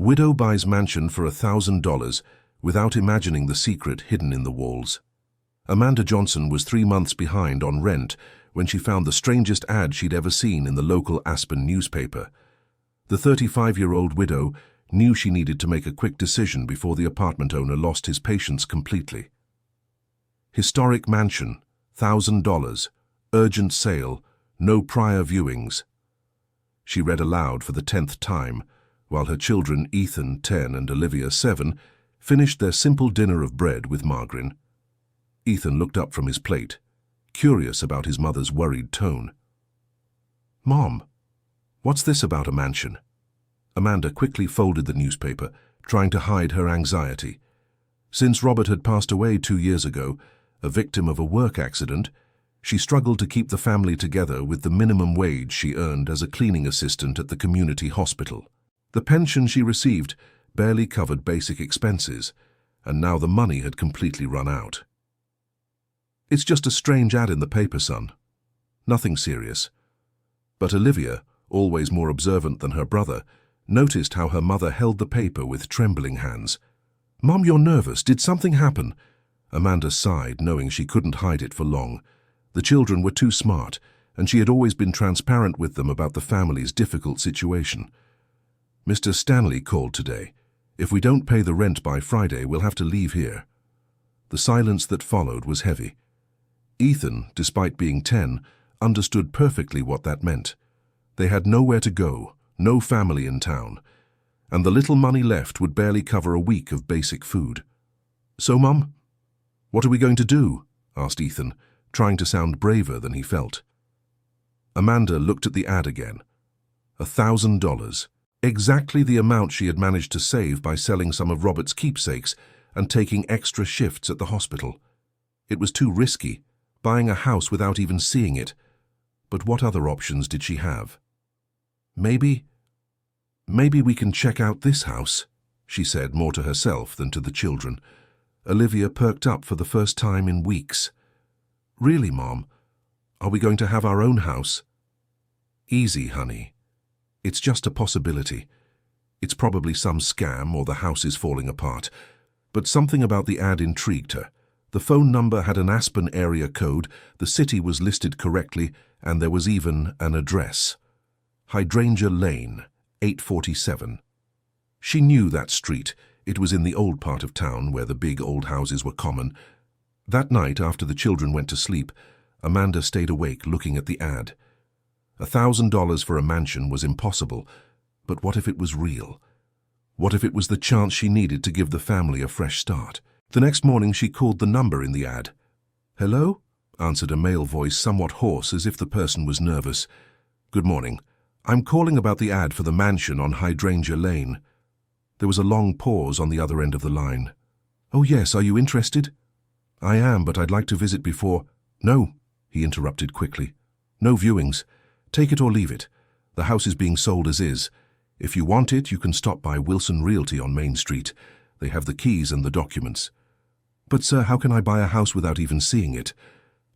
Widow buys mansion for $1,000 without imagining the secret hidden in the walls. Amanda Johnson was 3 months behind on rent when she found the strangest ad she'd ever seen in the local Aspen newspaper. The 35-year-old widow knew she needed to make a quick decision before the apartment owner lost his patience completely. Historic mansion, $1,000, urgent sale, no prior viewings. She read aloud for the 10th time, while her children, Ethan, 10, and Olivia, 7, finished their simple dinner of bread with margarine. Ethan looked up from his plate, curious about his mother's worried tone. "Mom, what's this about a mansion?" Amanda quickly folded the newspaper, trying to hide her anxiety. Since Robert had passed away 2 years ago, a victim of a work accident, she struggled to keep the family together with the minimum wage she earned as a cleaning assistant at the community hospital. The pension she received barely covered basic expenses, and now the money had completely run out. "It's just a strange ad in the paper, son. Nothing serious." But Olivia, always more observant than her brother, noticed how her mother held the paper with trembling hands. "Mom, you're nervous. Did something happen?" Amanda sighed, knowing she couldn't hide it for long. The children were too smart, and she had always been transparent with them about the family's difficult situation. "Mr. Stanley called today. If we don't pay the rent by Friday, we'll have to leave here." The silence that followed was heavy. Ethan, despite being 10, understood perfectly what that meant. They had nowhere to go, no family in town, and the little money left would barely cover a week of basic food. "So, Mum, what are we going to do?" asked Ethan, trying to sound braver than he felt. Amanda looked at the ad again. $1,000. Exactly the amount she had managed to save by selling some of Robert's keepsakes and taking extra shifts at the hospital. It was too risky, buying a house without even seeing it. But what other options did she have? Maybe we can check out this house," she said more to herself than to the children. Olivia perked up for the first time in weeks. "Really, Mom? Are we going to have our own house?" "Easy, honey. It's just a possibility. It's probably some scam or the house is falling apart." But something about the ad intrigued her. The phone number had an Aspen area code, the city was listed correctly, and there was even an address. Hydrangea Lane, 847. She knew that street. It was in the old part of town where the big old houses were common. That night, after the children went to sleep, Amanda stayed awake looking at the ad. $1,000 for a mansion was impossible, but what if it was real? What if it was the chance she needed to give the family a fresh start? The next morning she called the number in the ad. "Hello?" answered a male voice, somewhat hoarse, as if the person was nervous. "Good morning. I'm calling about the ad for the mansion on Hydrangea Lane." There was a long pause on the other end of the line. "Oh yes, are you interested?" "I am, but I'd like to visit before—" "No," he interrupted quickly. "No viewings. Take it or leave it. The house is being sold as is. If you want it, you can stop by Wilson Realty on Main Street. They have the keys and the documents." "But sir, how can I buy a house without even seeing it?"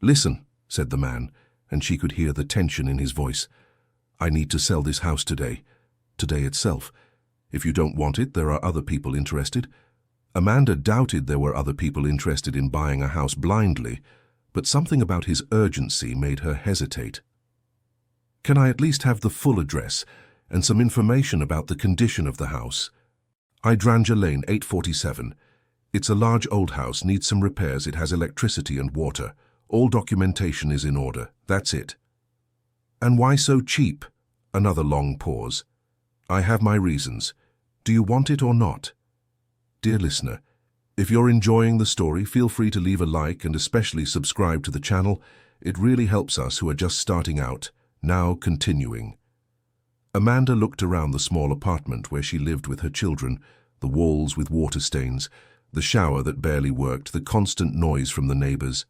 "Listen," said the man, and she could hear the tension in his voice. "I need to sell this house today. Today itself. If you don't want it, there are other people interested." Amanda doubted there were other people interested in buying a house blindly, but something about his urgency made her hesitate. "Can I at least have the full address and some information about the condition of the house?" "Hydrangea Lane, 847. It's a large old house, needs some repairs, it has electricity and water. All documentation is in order, that's it." "And why so cheap?" Another long pause. "I have my reasons. Do you want it or not?" Dear listener, if you're enjoying the story, feel free to leave a like and especially subscribe to the channel. It really helps us who are just starting out. Now continuing. Amanda looked around the small apartment where she lived with her children, the walls with water stains, the shower that barely worked, the constant noise from the neighbors.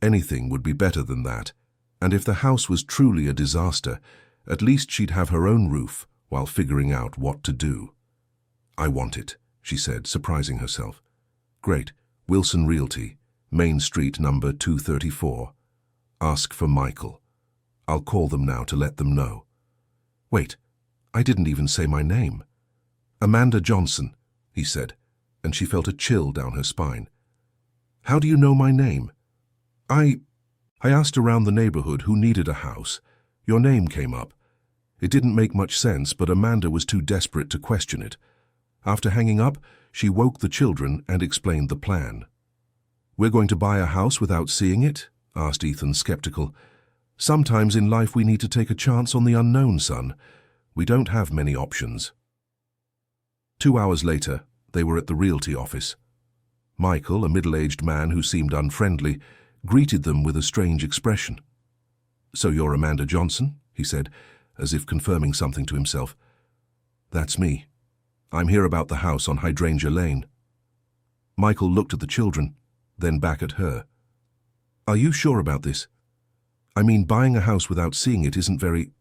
Anything would be better than that, and if the house was truly a disaster, at least she'd have her own roof while figuring out what to do. "I want it," she said, surprising herself. "Great. Wilson Realty, Main Street, number 234. Ask for Michael. I'll call them now to let them know." "Wait, I didn't even say my name." Amanda Johnson, he said, and she felt a chill down her spine. How do you know my name? I asked around the neighborhood who needed a house. Your name came up. It didn't make much sense, but Amanda was too desperate to question it. After hanging up, she woke the children and explained the plan. We're going to buy a house without seeing it? Asked Ethan, skeptical. Sometimes in life we need to take a chance on the unknown, son. We don't have many options. 2 hours later, they were at the realty office. Michael, a middle-aged man who seemed unfriendly, greeted them with a strange expression. So you're Amanda Johnson? He said, as if confirming something to himself. That's me. I'm here about the house on Hydrangea Lane. Michael looked at the children, then back at her. Are you sure about this? I mean, buying a house without seeing it isn't very...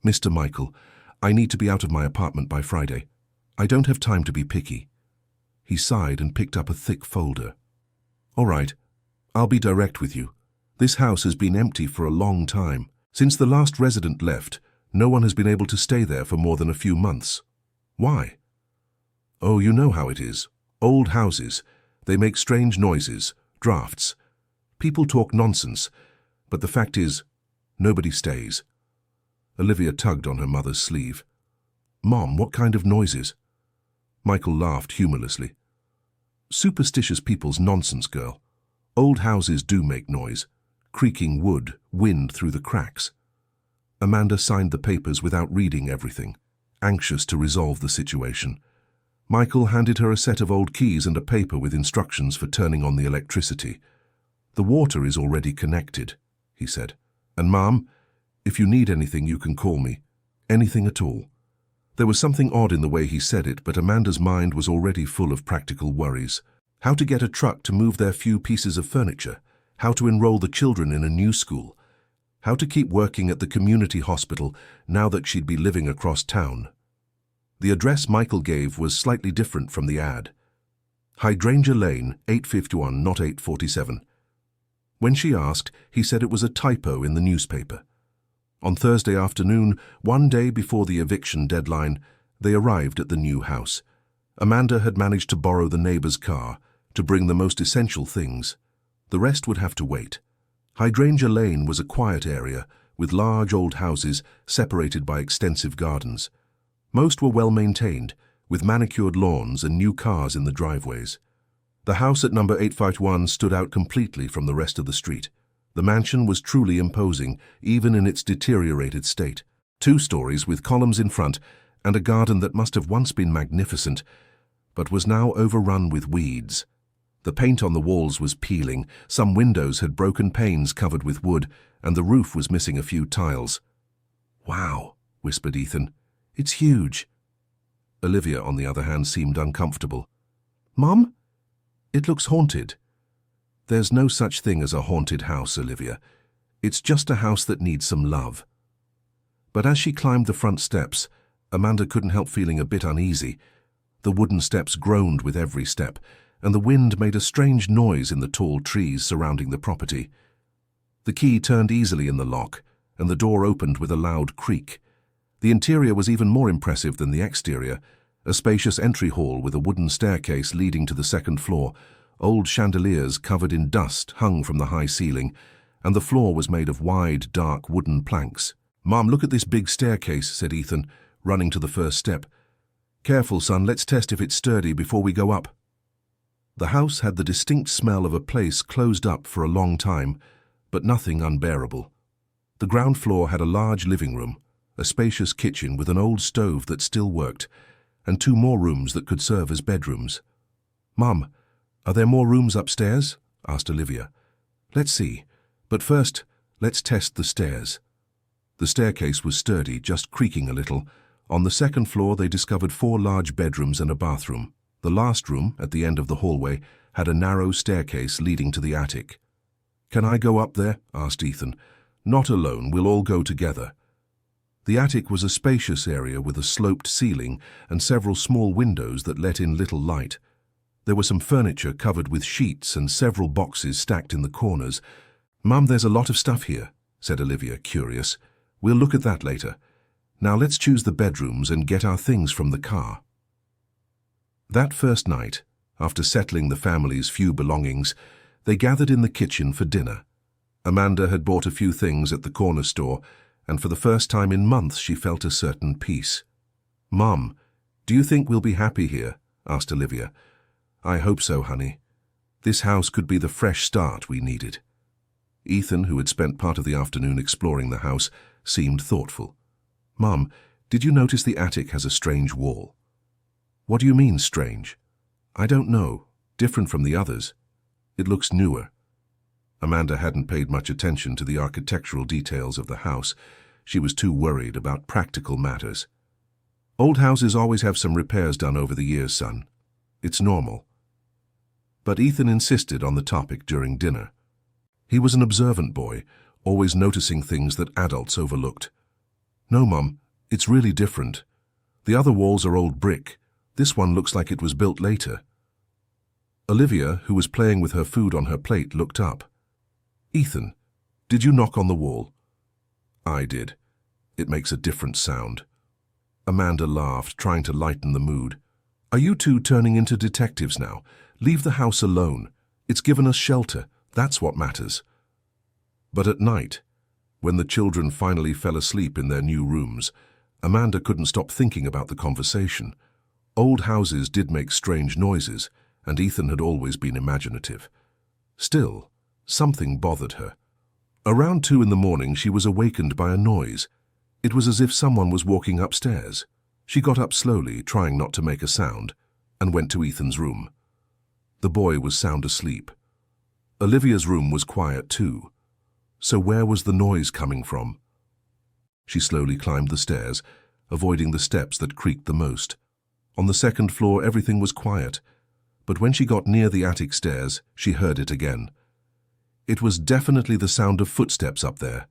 Mr. Michael, I need to be out of my apartment by Friday. I don't have time to be picky. He sighed and picked up a thick folder. All right, I'll be direct with you. This house has been empty for a long time. Since the last resident left, no one has been able to stay there for more than a few months. Why? Oh, you know how it is. Old houses. They make strange noises, drafts. People talk nonsense, but the fact is, nobody stays. Olivia tugged on her mother's sleeve. Mom, what kind of noises? Michael laughed humorlessly. Superstitious people's nonsense, girl. Old houses do make noise. Creaking wood, wind through the cracks. Amanda signed the papers without reading everything, anxious to resolve the situation. Michael handed her a set of old keys and a paper with instructions for turning on the electricity. The water is already connected, he said. And Mom, if you need anything, you can call me. Anything at all. There was something odd in the way he said it, but Amanda's mind was already full of practical worries. How to get a truck to move their few pieces of furniture, how to enroll the children in a new school, how to keep working at the community hospital now that she'd be living across town. The address Michael gave was slightly different from the ad. Hydrangea Lane, 851, not 847. When she asked, he said it was a typo in the newspaper. On Thursday afternoon, one day before the eviction deadline, they arrived at the new house. Amanda had managed to borrow the neighbor's car to bring the most essential things. The rest would have to wait. Hydrangea Lane was a quiet area with large old houses separated by extensive gardens. Most were well maintained, with manicured lawns and new cars in the driveways. The house at number 851 stood out completely from the rest of the street. The mansion was truly imposing, even in its deteriorated state. 2 stories with columns in front and a garden that must have once been magnificent, but was now overrun with weeds. The paint on the walls was peeling, some windows had broken panes covered with wood, and the roof was missing a few tiles. Wow, whispered Ethan. It's huge. Olivia, on the other hand, seemed uncomfortable. Mom? It looks haunted. There's no such thing as a haunted house, Olivia. It's just a house that needs some love. But as she climbed the front steps, Amanda couldn't help feeling a bit uneasy. The wooden steps groaned with every step, and the wind made a strange noise in the tall trees surrounding the property. The key turned easily in the lock, and the door opened with a loud creak. The interior was even more impressive than the exterior, a spacious entry hall with a wooden staircase leading to the second floor. Old chandeliers covered in dust hung from the high ceiling, and the floor was made of wide, dark wooden planks. Mom, look at this big staircase, said Ethan, running to the first step. Careful, son, let's test if it's sturdy before we go up. The house had the distinct smell of a place closed up for a long time, but nothing unbearable. The ground floor had a large living room, a spacious kitchen with an old stove that still worked, and 2 more rooms that could serve as bedrooms. Mum, are there more rooms upstairs? Asked Olivia. Let's see, but first, let's test the stairs. The staircase was sturdy, just creaking a little. On the second floor, they discovered 4 large bedrooms and a bathroom. The last room, at the end of the hallway, had a narrow staircase leading to the attic. Can I go up there? Asked Ethan. Not alone, we'll all go together. The attic was a spacious area with a sloped ceiling and several small windows that let in little light. There was some furniture covered with sheets and several boxes stacked in the corners. Mum, there's a lot of stuff here, said Olivia, curious. We'll look at that later. Now let's choose the bedrooms and get our things from the car. That first night, after settling the family's few belongings, they gathered in the kitchen for dinner. Amanda had bought a few things at the corner store, and for the first time in months she felt a certain peace. "Mum, do you think we'll be happy here?" asked Olivia. "I hope so, honey. This house could be the fresh start we needed." Ethan, who had spent part of the afternoon exploring the house, seemed thoughtful. "Mum, did you notice the attic has a strange wall?" "What do you mean, strange?" "I don't know. Different from the others. It looks newer." Amanda hadn't paid much attention to the architectural details of the house. She was too worried about practical matters. "Old houses always have some repairs done over the years, son. It's normal." But Ethan insisted on the topic during dinner. He was an observant boy, always noticing things that adults overlooked. "No, Mum, it's really different. The other walls are old brick. This one looks like it was built later." Olivia, who was playing with her food on her plate, looked up. "Ethan, did you knock on the wall?" "I did. It makes a different sound." Amanda laughed, trying to lighten the mood. "Are you two turning into detectives now? Leave the house alone. It's given us shelter. That's what matters." But at night, when the children finally fell asleep in their new rooms, Amanda couldn't stop thinking about the conversation. Old houses did make strange noises, and Ethan had always been imaginative. Still, something bothered her. Around 2 in the morning, she was awakened by a noise. It was as if someone was walking upstairs. She got up slowly, trying not to make a sound, and went to Ethan's room. The boy was sound asleep. Olivia's room was quiet too. So where was the noise coming from? She slowly climbed the stairs, avoiding the steps that creaked the most. On the second floor, everything was quiet, but when she got near the attic stairs, she heard it again. It was definitely the sound of footsteps up there.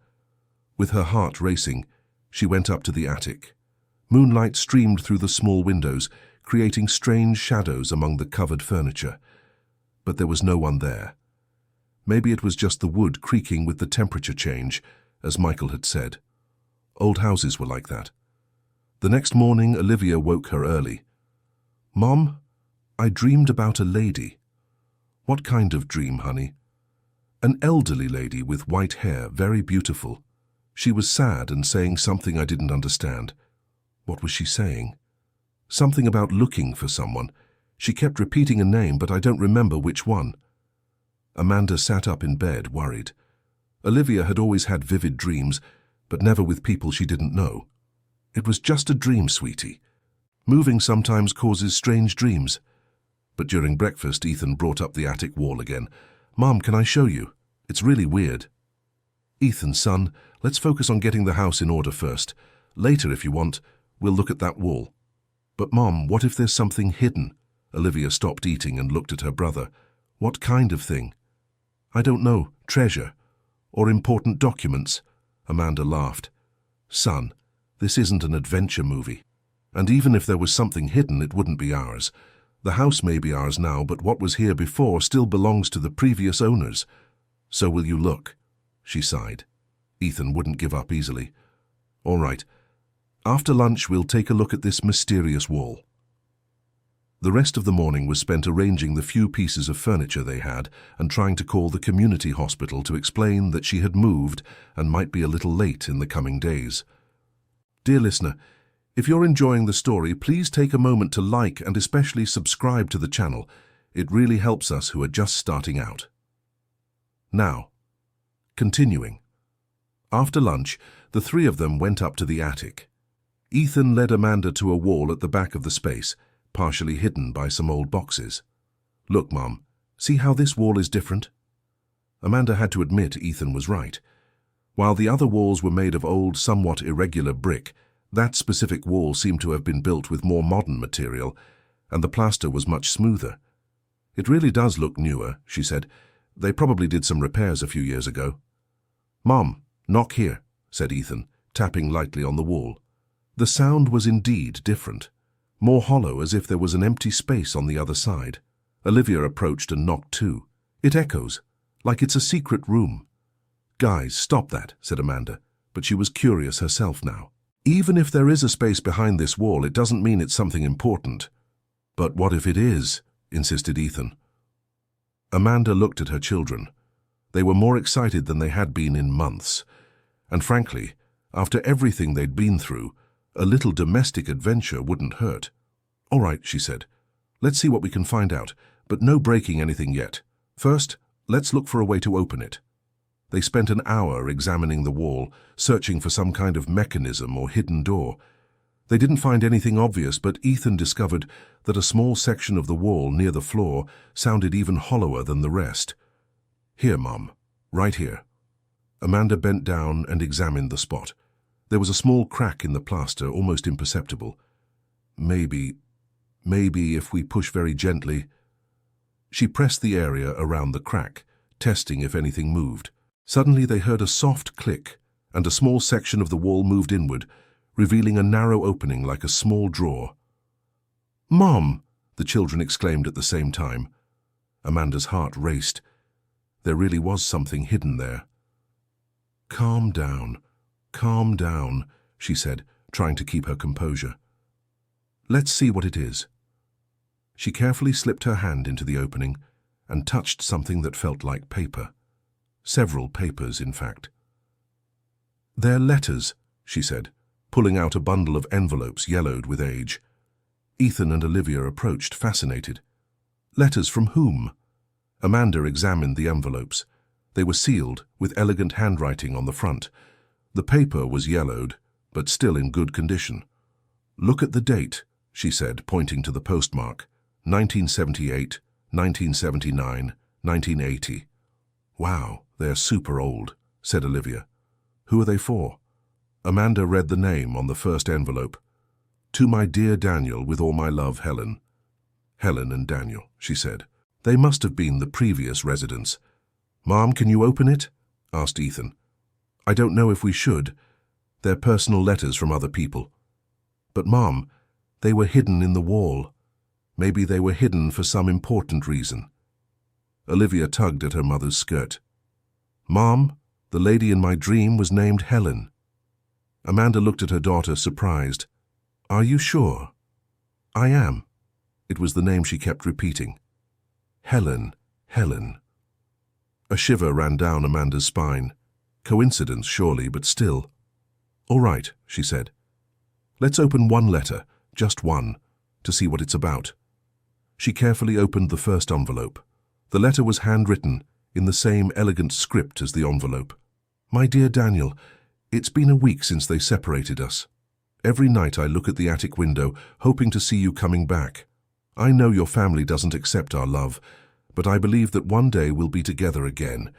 With her heart racing, she went up to the attic. Moonlight streamed through the small windows, creating strange shadows among the covered furniture. But there was no one there. Maybe it was just the wood creaking with the temperature change, as Michael had said. Old houses were like that. The next morning, Olivia woke her early. "Mom, I dreamed about a lady." "What kind of dream, honey?" "An elderly lady with white hair, very beautiful. She was sad and saying something I didn't understand." "What was she saying?" "Something about looking for someone. She kept repeating a name, but I don't remember which one." Amanda sat up in bed, worried. Olivia had always had vivid dreams, but never with people she didn't know. "It was just a dream, sweetie. Moving sometimes causes strange dreams." But during breakfast, Ethan brought up the attic wall again. "Mom, can I show you? It's really weird." "Ethan, son, let's focus on getting the house in order first. Later, if you want, we'll look at that wall." "But Mom, what if there's something hidden?" Olivia stopped eating and looked at her brother. "What kind of thing?" "I don't know. Treasure. Or important documents." Amanda laughed. "Son, this isn't an adventure movie. And even if there was something hidden, it wouldn't be ours. The house may be ours now, but what was here before still belongs to the previous owners. So will you look?" She sighed. Ethan wouldn't give up easily. "All right. After lunch, we'll take a look at this mysterious wall." The rest of the morning was spent arranging the few pieces of furniture they had and trying to call the community hospital to explain that she had moved and might be a little late in the coming days. Dear listener, if you're enjoying the story, please take a moment to like and especially subscribe to the channel. It really helps us who are just starting out. Now, continuing. After lunch, the three of them went up to the attic. Ethan led Amanda to a wall at the back of the space, partially hidden by some old boxes. "Look, Mom, see how this wall is different?" Amanda had to admit Ethan was right. While the other walls were made of old, somewhat irregular brick, that specific wall seemed to have been built with more modern material, and the plaster was much smoother. "It really does look newer," she said. "They probably did some repairs a few years ago." "Mom, knock here," said Ethan, tapping lightly on the wall. The sound was indeed different, more hollow, as if there was an empty space on the other side. Olivia approached and knocked too. "It echoes, like it's a secret room." "Guys, stop that," said Amanda, but she was curious herself now. "Even if there is a space behind this wall, it doesn't mean it's something important." But what if it is? Insisted Ethan. Amanda looked at her children. They were more excited than they had been in months. And frankly, after everything they'd been through, a little domestic adventure wouldn't hurt. All right, she said. Let's see what we can find out, but no breaking anything yet. First, let's look for a way to open it. They spent an hour examining the wall, searching for some kind of mechanism or hidden door. They didn't find anything obvious, but Ethan discovered that a small section of the wall near the floor sounded even hollower than the rest. Here, Mum. Right here. Amanda bent down and examined the spot. There was a small crack in the plaster, almost imperceptible. Maybe if we push very gently. She pressed the area around the crack, testing if anything moved. Suddenly they heard a soft click, and a small section of the wall moved inward, revealing a narrow opening like a small drawer. "Mom!" the children exclaimed at the same time. Amanda's heart raced. There really was something hidden there. Calm down, she said, trying to keep her composure. Let's see what it is. She carefully slipped her hand into the opening and touched something that felt like paper. Several papers, in fact. They're letters, she said, pulling out a bundle of envelopes yellowed with age. Ethan and Olivia approached, fascinated. Letters from whom? Amanda examined the envelopes. They were sealed, with elegant handwriting on the front. The paper was yellowed, but still in good condition. Look at the date, she said, pointing to the postmark. 1978, 1979, 1980. Wow, they're super old, said Olivia. Who are they for? Amanda read the name on the first envelope. To my dear Daniel, with all my love, Helen. Helen and Daniel, she said. They must have been the previous residents. Mom, can you open it? Asked Ethan. I don't know if we should. They're personal letters from other people. But Mom, they were hidden in the wall. Maybe they were hidden for some important reason. Olivia tugged at her mother's skirt. Mom, the lady in my dream was named Helen. Amanda looked at her daughter, surprised. Are you sure? I am. It was the name she kept repeating. Helen, Helen. A shiver ran down Amanda's spine. Coincidence, surely, but still. All right, she said. Let's open one letter, just one, to see what it's about. She carefully opened the first envelope. The letter was handwritten, in the same elegant script as the envelope. My dear Daniel, it's been a week since they separated us. Every night I look at the attic window, hoping to see you coming back. I know your family doesn't accept our love, but I believe that one day we'll be together again.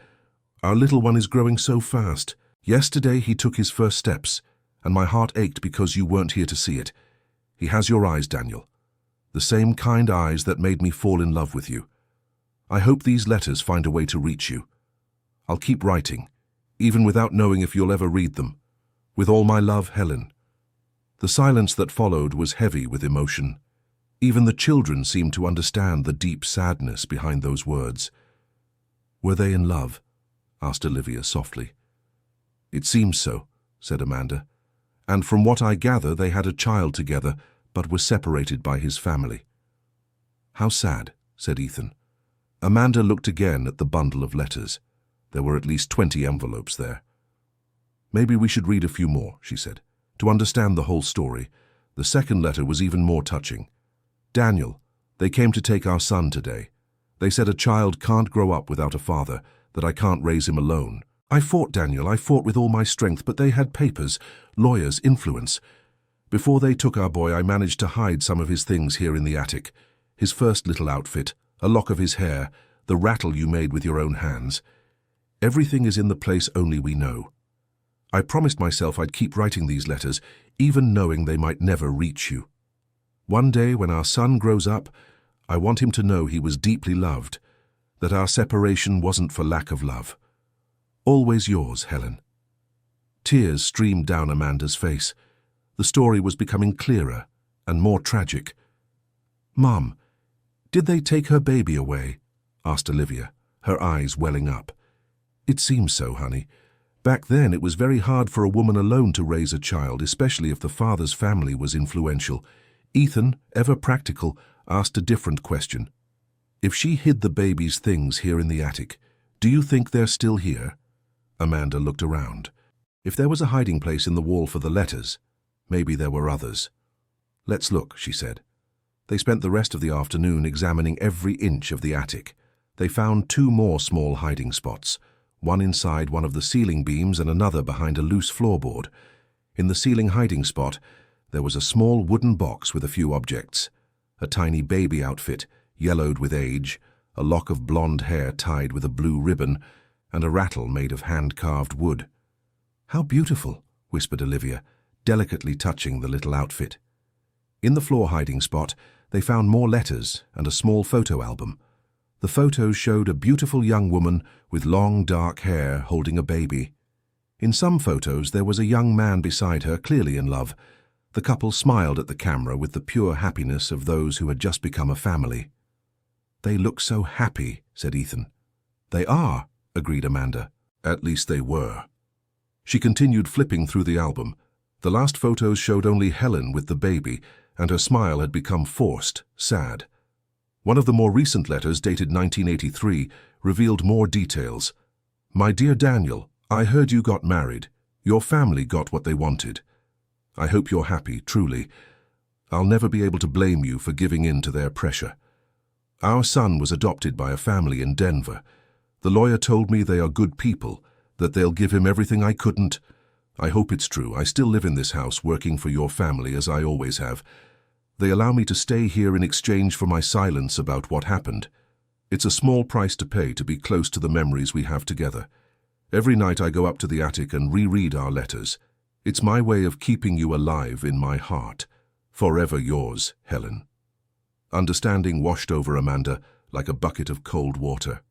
Our little one is growing so fast. Yesterday he took his first steps, and my heart ached because you weren't here to see it. He has your eyes, Daniel. The same kind eyes that made me fall in love with you. I hope these letters find a way to reach you. I'll keep writing, even without knowing if you'll ever read them. With all my love, Helen. The silence that followed was heavy with emotion. Even the children seemed to understand the deep sadness behind those words. Were they in love? Asked Olivia softly. It seems so, said Amanda. And from what I gather, they had a child together, but were separated by his family. How sad, said Ethan. Amanda looked again at the bundle of letters. There were at least 20 envelopes there. Maybe we should read a few more, she said, to understand the whole story. The second letter was even more touching. Daniel, they came to take our son today. They said a child can't grow up without a father, that I can't raise him alone. I fought, Daniel, I fought with all my strength, but they had papers, lawyers, influence. Before they took our boy, I managed to hide some of his things here in the attic. His first little outfit, a lock of his hair, the rattle you made with your own hands. Everything is in the place only we know. I promised myself I'd keep writing these letters, even knowing they might never reach you. One day, when our son grows up, I want him to know he was deeply loved, that our separation wasn't for lack of love. Always yours, Helen. Tears streamed down Amanda's face. The story was becoming clearer and more tragic. Mum, did they take her baby away? Asked Olivia, her eyes welling up. It seems so, honey. Back then it was very hard for a woman alone to raise a child, especially if the father's family was influential. Ethan, ever practical, asked a different question. If she hid the baby's things here in the attic, do you think they're still here? Amanda looked around. If there was a hiding place in the wall for the letters, maybe there were others. Let's look, she said. They spent the rest of the afternoon examining every inch of the attic. They found 2 more small hiding spots, one inside one of the ceiling beams and another behind a loose floorboard. In the ceiling hiding spot, there was a small wooden box with a few objects. A tiny baby outfit, yellowed with age, a lock of blonde hair tied with a blue ribbon, and a rattle made of hand-carved wood. "How beautiful," whispered Olivia, delicately touching the little outfit. In the floor hiding spot, they found more letters and a small photo album. The photos showed a beautiful young woman with long, dark hair holding a baby. In some photos, there was a young man beside her, clearly in love. The couple smiled at the camera with the pure happiness of those who had just become a family. "They look so happy," said Ethan. "They are," agreed Amanda. "At least they were." She continued flipping through the album. The last photos showed only Helen with the baby, and her smile had become forced, sad. One of the more recent letters, dated 1983, revealed more details. "My dear Daniel, I heard you got married. Your family got what they wanted. I hope you're happy, truly. I'll never be able to blame you for giving in to their pressure. Our son was adopted by a family in Denver. The lawyer told me they are good people, that they'll give him everything I couldn't. I hope it's true. I still live in this house working for your family as I always have. They allow me to stay here in exchange for my silence about what happened. It's a small price to pay to be close to the memories we have together. Every night I go up to the attic and reread our letters. It's my way of keeping you alive in my heart. Forever yours, Helen." Understanding washed over Amanda like a bucket of cold water.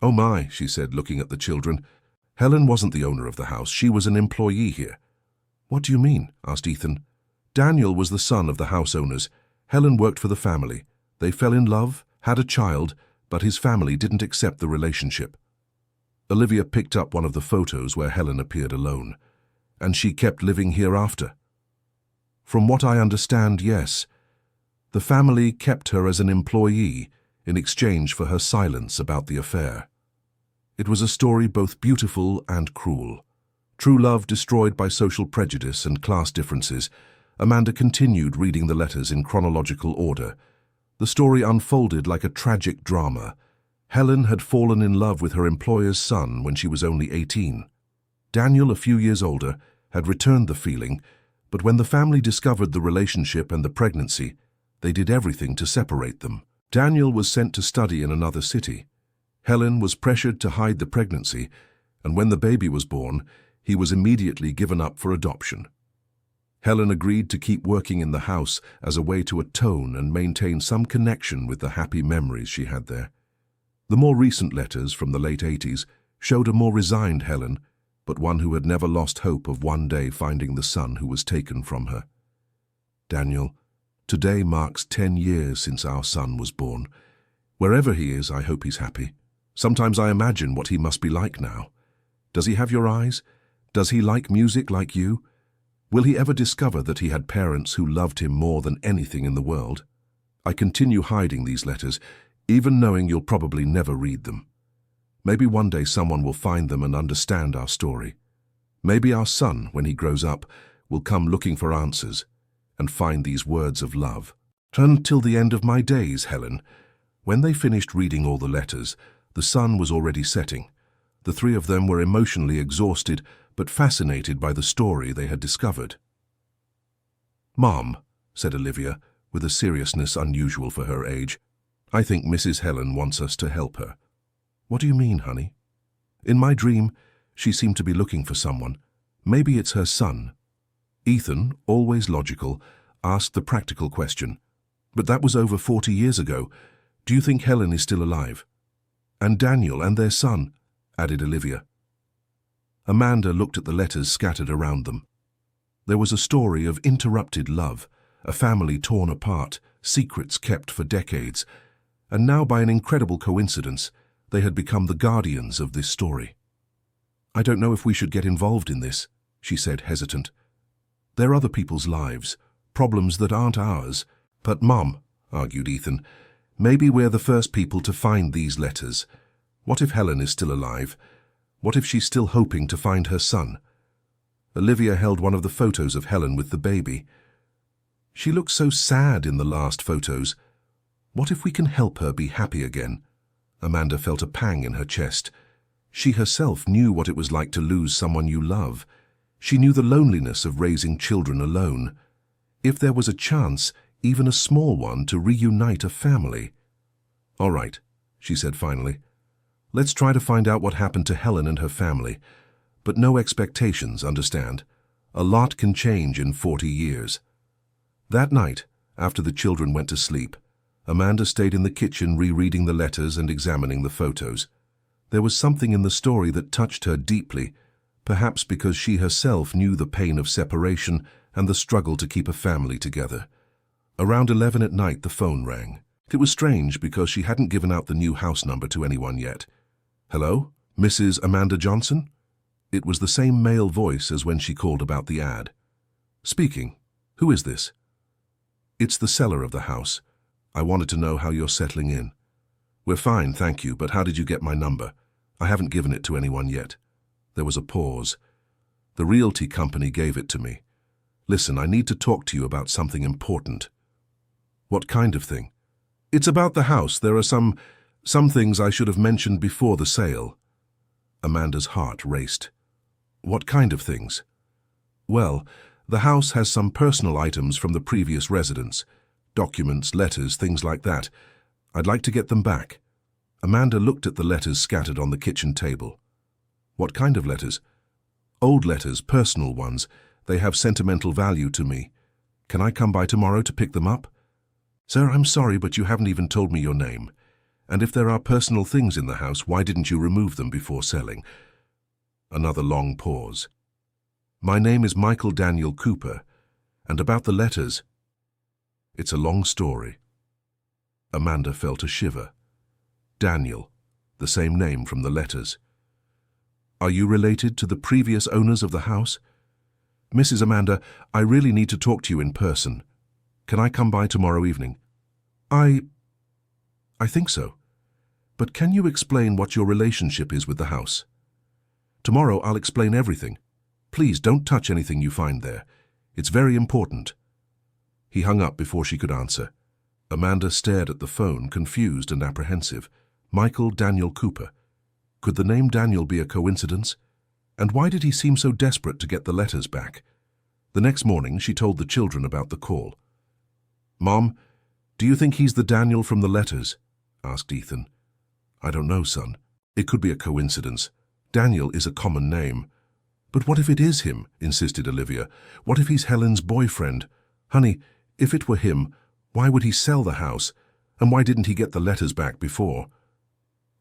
"Oh my," she said, looking at the children. "Helen wasn't the owner of the house. She was an employee here." "What do you mean?" asked Ethan. "Daniel was the son of the house owners. Helen worked for the family. They fell in love, had a child, but his family didn't accept the relationship." Olivia picked up one of the photos where Helen appeared alone. "And she kept living here after?" "From what I understand, yes. The family kept her as an employee in exchange for her silence about the affair. It was a story both beautiful and cruel. True love destroyed by social prejudice and class differences." Amanda continued reading the letters in chronological order. The story unfolded like a tragic drama. Helen had fallen in love with her employer's son when she was only 18. Daniel, a few years older, had returned the feeling, but when the family discovered the relationship and the pregnancy, they did everything to separate them. Daniel was sent to study in another city. Helen was pressured to hide the pregnancy, and when the baby was born, he was immediately given up for adoption. Helen agreed to keep working in the house as a way to atone and maintain some connection with the happy memories she had there. The more recent letters from the late 80s showed a more resigned Helen, but one who had never lost hope of one day finding the son who was taken from her. "Daniel, today marks 10 years since our son was born. Wherever he is, I hope he's happy. Sometimes I imagine what he must be like now. Does he have your eyes? Does he like music like you? Will he ever discover that he had parents who loved him more than anything in the world? I continue hiding these letters, even knowing you'll probably never read them. Maybe one day someone will find them and understand our story. Maybe our son, when he grows up, will come looking for answers and find these words of love. Until the end of my days, Helen." When they finished reading all the letters, the sun was already setting. The 3 of them were emotionally exhausted, but fascinated by the story they had discovered. "Mom," said Olivia, with a seriousness unusual for her age, "I think Mrs. Helen wants us to help her." "What do you mean, honey?" "In my dream, she seemed to be looking for someone. Maybe it's her son." Ethan, always logical, asked the practical question. "But that was over 40 years ago. Do you think Helen is still alive?" "And Daniel and their son," added Olivia. Amanda looked at the letters scattered around them. There was a story of interrupted love, a family torn apart, secrets kept for decades, and now by an incredible coincidence, they had become the guardians of this story. "I don't know if we should get involved in this," she said, hesitant. "They're other people's lives, problems that aren't ours." "But Mom," argued Ethan. Maybe we're the first people to find these letters. What if Helen is still alive? What if she's still hoping to find her son? Olivia held one of the photos of Helen with the baby. She looked so sad in the last photos. What if we can help her be happy again? Amanda felt a pang in her chest. She herself knew what it was like to lose someone you love. She knew the loneliness of raising children alone. If there was a chance, even a small one, to reunite a family. "All right," she said finally. "Let's try to find out what happened to Helen and her family. But no expectations, understand? A lot can change in 40 years. That night, after the children went to sleep, Amanda stayed in the kitchen rereading the letters and examining the photos. There was something in the story that touched her deeply, perhaps because she herself knew the pain of separation and the struggle to keep a family together. Around 11 at night, the phone rang. It was strange because she hadn't given out the new house number to anyone yet. "Hello? Mrs. Amanda Johnson?" It was the same male voice as when she called about the ad. "Speaking. Who is this?" "It's the seller of the house. I wanted to know how you're settling in." "We're fine, thank you, but how did you get my number? I haven't given it to anyone yet." There was a pause. "The realty company gave it to me. Listen, I need to talk to you about something important." "What kind of thing?" "It's about the house. There are some things I should have mentioned before the sale." Amanda's heart raced. "What kind of things?" "Well, the house has some personal items from the previous residents. Documents, letters, things like that. I'd like to get them back." Amanda looked at the letters scattered on the kitchen table. "What kind of letters?" "Old letters, personal ones. They have sentimental value to me. Can I come by tomorrow to pick them up?" "Sir, I'm sorry, but you haven't even told me your name. And if there are personal things in the house, why didn't you remove them before selling?" Another long pause. "My name is Michael Daniel Cooper, and about the letters, it's a long story." Amanda felt a shiver. Daniel, the same name from the letters. "Are you related to the previous owners of the house?" "Mrs. Amanda, I really need to talk to you in person. Can I come by tomorrow evening?" I think so. But can you explain what your relationship is with the house?" "Tomorrow I'll explain everything. Please don't touch anything you find there. It's very important." He hung up before she could answer. Amanda stared at the phone, confused and apprehensive. Michael Daniel Cooper. Could the name Daniel be a coincidence? And why did he seem so desperate to get the letters back? The next morning, she told the children about the call. "Mom, do you think he's the Daniel from the letters?" asked Ethan. "I don't know, son. It could be a coincidence. Daniel is a common name." "But what if it is him?" insisted Olivia. "What if he's Helen's boyfriend? Honey, if it were him, why would he sell the house? And why didn't he get the letters back before?"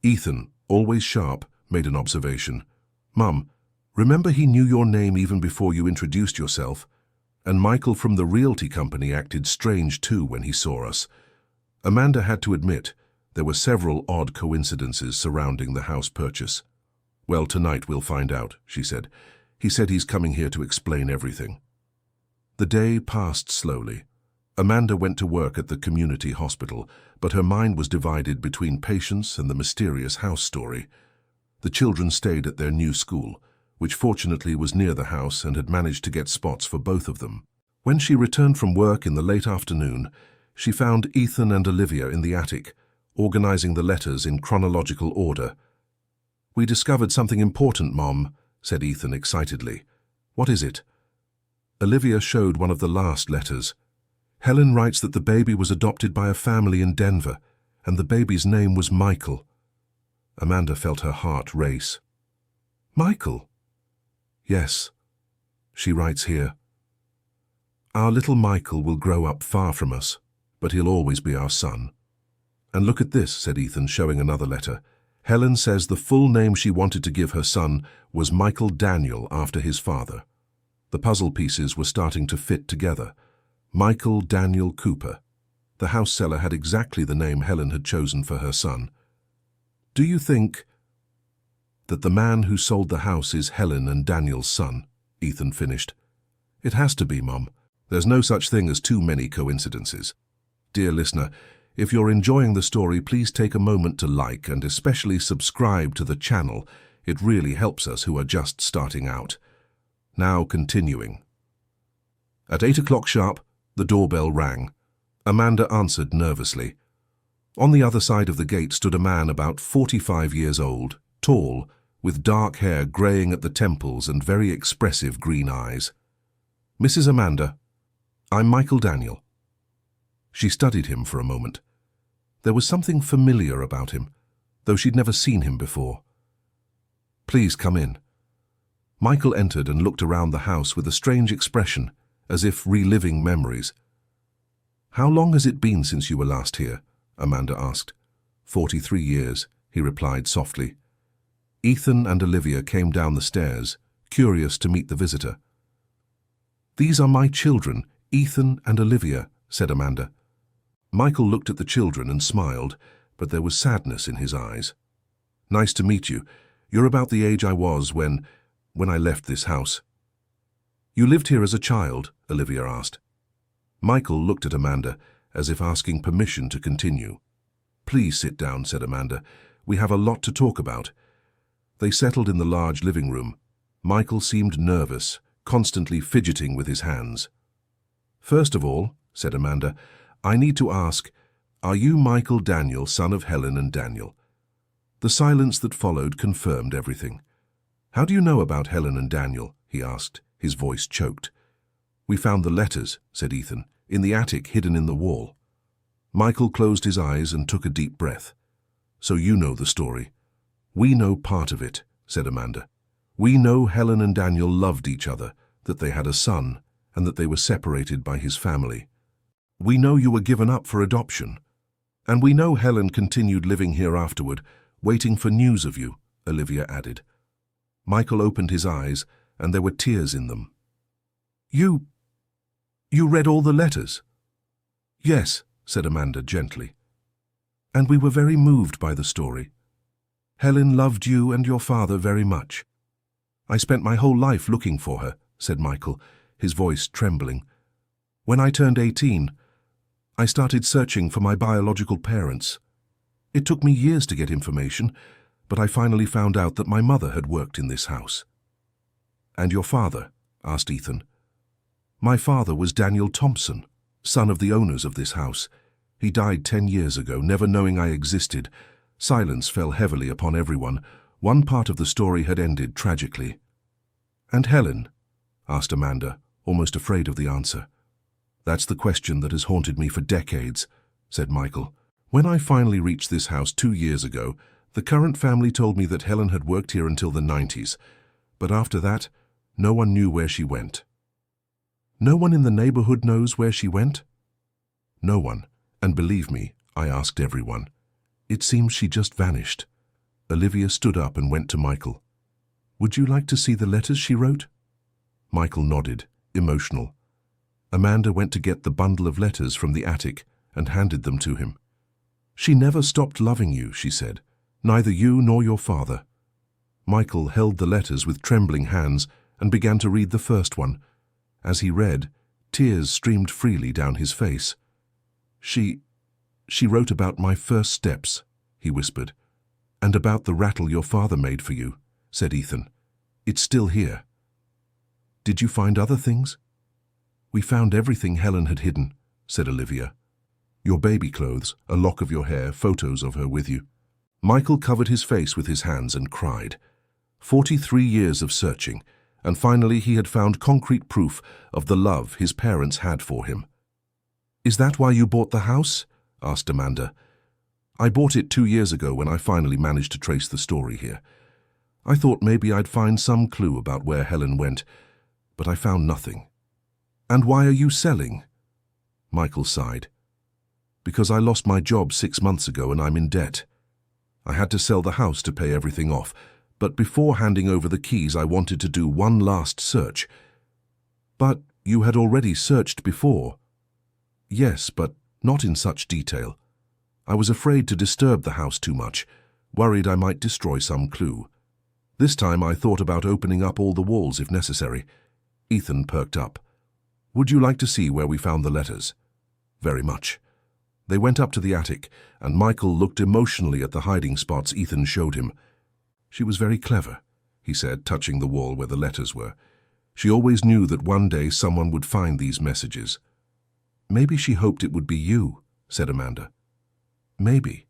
Ethan, always sharp, made an observation. "Mum, remember he knew your name even before you introduced yourself? And Michael from the realty company acted strange too when he saw us." Amanda had to admit there were several odd coincidences surrounding the house purchase. "Well, tonight we'll find out," she said. "He said he's coming here to explain everything." The day passed slowly. Amanda went to work at the community hospital, but her mind was divided between patients and the mysterious house story. The children stayed at their new school, which fortunately was near the house and had managed to get spots for both of them. When she returned from work in the late afternoon, she found Ethan and Olivia in the attic, organizing the letters in chronological order. "We discovered something important, Mom," said Ethan excitedly. "What is it?" Olivia showed one of the last letters. "Helen writes that the baby was adopted by a family in Denver, and the baby's name was Michael." Amanda felt her heart race. "Michael?" "Yes." She writes here, "Our little Michael will grow up far from us, but he'll always be our son." "And look at this," said Ethan, showing another letter. "Helen says the full name she wanted to give her son was Michael Daniel after his father." The puzzle pieces were starting to fit together. Michael Daniel Cooper. The house seller had exactly the name Helen had chosen for her son. "Do you think that the man who sold the house is Helen and Daniel's son?" Ethan finished. "It has to be, Mom. There's no such thing as too many coincidences." Dear listener, if you're enjoying the story, please take a moment to like and especially subscribe to the channel. It really helps us who are just starting out. Now continuing. At 8 o'clock sharp, the doorbell rang. Amanda answered nervously. On the other side of the gate stood a man about 45 years old, tall, with dark hair greying at the temples and very expressive green eyes. "Mrs. Amanda, I'm Michael Daniel." She studied him for a moment. There was something familiar about him, though she'd never seen him before. "Please come in." Michael entered and looked around the house with a strange expression, as if reliving memories. "How long has it been since you were last here?" Amanda asked. 43 years, he replied softly. Ethan and Olivia came down the stairs, curious to meet the visitor. "These are my children, Ethan and Olivia," said Amanda. Michael looked at the children and smiled, but there was sadness in his eyes. "Nice to meet you. You're about the age I was when I left this house." "You lived here as a child?" Olivia asked. Michael looked at Amanda, as if asking permission to continue. "Please sit down," said Amanda. "We have a lot to talk about." They settled in the large living room. Michael seemed nervous, constantly fidgeting with his hands. "First of all," said Amanda, "I need to ask, are you Michael Daniel, son of Helen and Daniel?" The silence that followed confirmed everything. "How do you know about Helen and Daniel?" he asked, his voice choked. "We found the letters," said Ethan, "in the attic hidden in the wall." Michael closed his eyes and took a deep breath. "So you know the story." "We know part of it," said Amanda. "We know Helen and Daniel loved each other, that they had a son, and that they were separated by his family. We know you were given up for adoption. And we know Helen continued living here afterward, waiting for news of you," Olivia added. Michael opened his eyes, and there were tears in them. You read all the letters?" "Yes," said Amanda gently. "And we were very moved by the story. Helen loved you and your father very much. I spent my whole life looking for her," said Michael, his voice trembling. "When I turned 18, I started searching for my biological parents. It took me years to get information, but I finally found out that my mother had worked in this house." "And your father?" asked Ethan. "My father was Daniel Thompson, son of the owners of this house. He died 10 years ago, never knowing I existed." Silence fell heavily upon everyone. One part of the story had ended tragically. "And Helen?" asked Amanda, almost afraid of the answer. "That's the question that has haunted me for decades," said Michael. "When I finally reached this house 2 years ago, the current family told me that Helen had worked here until the 90s. But after that, no one knew where she went." "No one in the neighborhood knows where she went?" "No one, and believe me, I asked everyone. It seems she just vanished." Olivia stood up and went to Michael. "Would you like to see the letters she wrote?" Michael nodded, emotional. Amanda went to get the bundle of letters from the attic and handed them to him. "She never stopped loving you," she said, "neither you nor your father." Michael held the letters with trembling hands and began to read the first one. As he read, tears streamed freely down his face. She wrote about my first steps," he whispered. "And about the rattle your father made for you," said Ethan. "It's still here." "Did you find other things?" "We found everything Helen had hidden," said Olivia. "Your baby clothes, a lock of your hair, photos of her with you." Michael covered his face with his hands and cried. 43 years of searching, and finally he had found concrete proof of the love his parents had for him. "Is that why you bought the house?" asked Amanda. "I bought it 2 years ago when I finally managed to trace the story here. I thought maybe I'd find some clue about where Helen went, but I found nothing." "And why are you selling?" Michael sighed. "Because I lost my job 6 months ago and I'm in debt. I had to sell the house to pay everything off, but before handing over the keys I wanted to do one last search." "But you had already searched before." "Yes, but not in such detail. I was afraid to disturb the house too much, worried I might destroy some clue. This time I thought about opening up all the walls if necessary." Ethan perked up. "Would you like to see where we found the letters?" "Very much." They went up to the attic, and Michael looked emotionally at the hiding spots Ethan showed him. "She was very clever," he said, touching the wall where the letters were. "She always knew that one day someone would find these messages." "Maybe she hoped it would be you," said Amanda. "Maybe.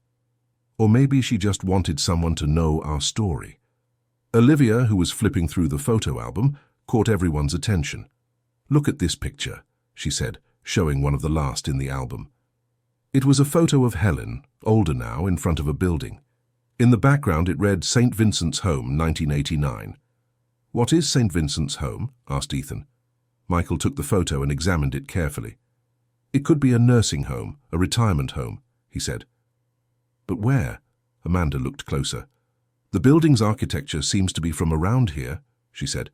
Or maybe she just wanted someone to know our story." Olivia, who was flipping through the photo album, caught everyone's attention. "Look at this picture," she said, showing one of the last in the album. It was a photo of Helen, older now, in front of a building. In the background it read St. Vincent's Home, 1989. "What is St. Vincent's Home?" asked Ethan. Michael took the photo and examined it carefully. "It could be a nursing home, a retirement home," he said. "But where?" Amanda looked closer. "The building's architecture seems to be from around here," she said.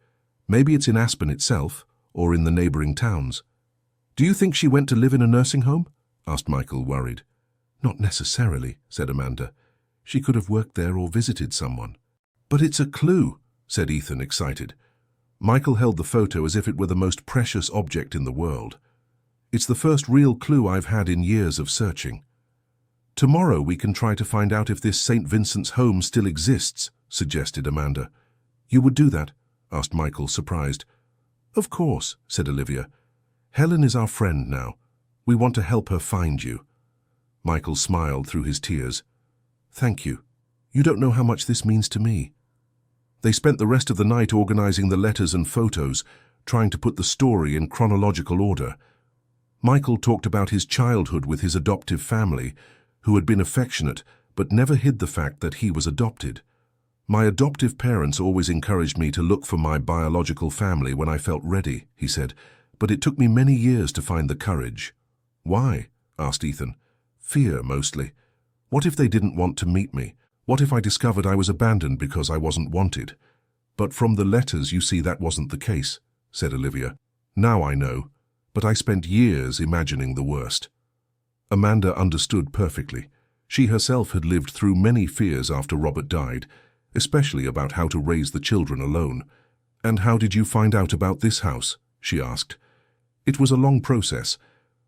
"Maybe it's in Aspen itself, or in the neighboring towns." "Do you think she went to live in a nursing home?" asked Michael, worried. "Not necessarily," said Amanda. "She could have worked there or visited someone." "But it's a clue," said Ethan, excited. Michael held the photo as if it were the most precious object in the world. "It's the first real clue I've had in years of searching." "Tomorrow we can try to find out if this St. Vincent's Home still exists," suggested Amanda. "You would do that?" asked Michael, surprised. "Of course," said Olivia. "Helen is our friend now. We want to help her find you." Michael smiled through his tears. "Thank you. You don't know how much this means to me." They spent the rest of the night organizing the letters and photos, trying to put the story in chronological order. Michael talked about his childhood with his adoptive family, who had been affectionate but never hid the fact that he was adopted. "My adoptive parents always encouraged me to look for my biological family when I felt ready," he said, "but it took me many years to find the courage." "Why?" asked Ethan. "Fear, mostly. What if they didn't want to meet me? What if I discovered I was abandoned because I wasn't wanted?" "But from the letters you see that wasn't the case," said Olivia. "Now I know, but I spent years imagining the worst." Amanda understood perfectly. She herself had lived through many fears after Robert died, especially about how to raise the children alone. "And how did you find out about this house?" she asked. "It was a long process.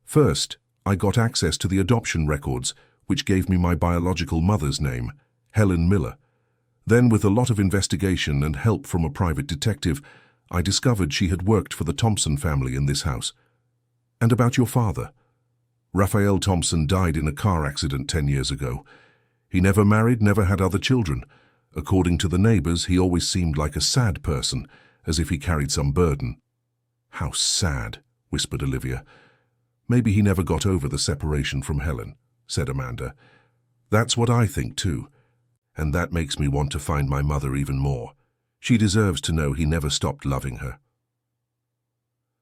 First, I got access to the adoption records, which gave me my biological mother's name, Helen Miller. Then, with a lot of investigation and help from a private detective, I discovered she had worked for the Thompson family in this house." "And about your father?" "Raphael Thompson died in a car accident 10 years ago. He never married, never had other children. According to the neighbors, he always seemed like a sad person, as if he carried some burden." "How sad," whispered Olivia. "Maybe he never got over the separation from Helen," said Amanda. "That's what I think too. And that makes me want to find my mother even more. She deserves to know he never stopped loving her."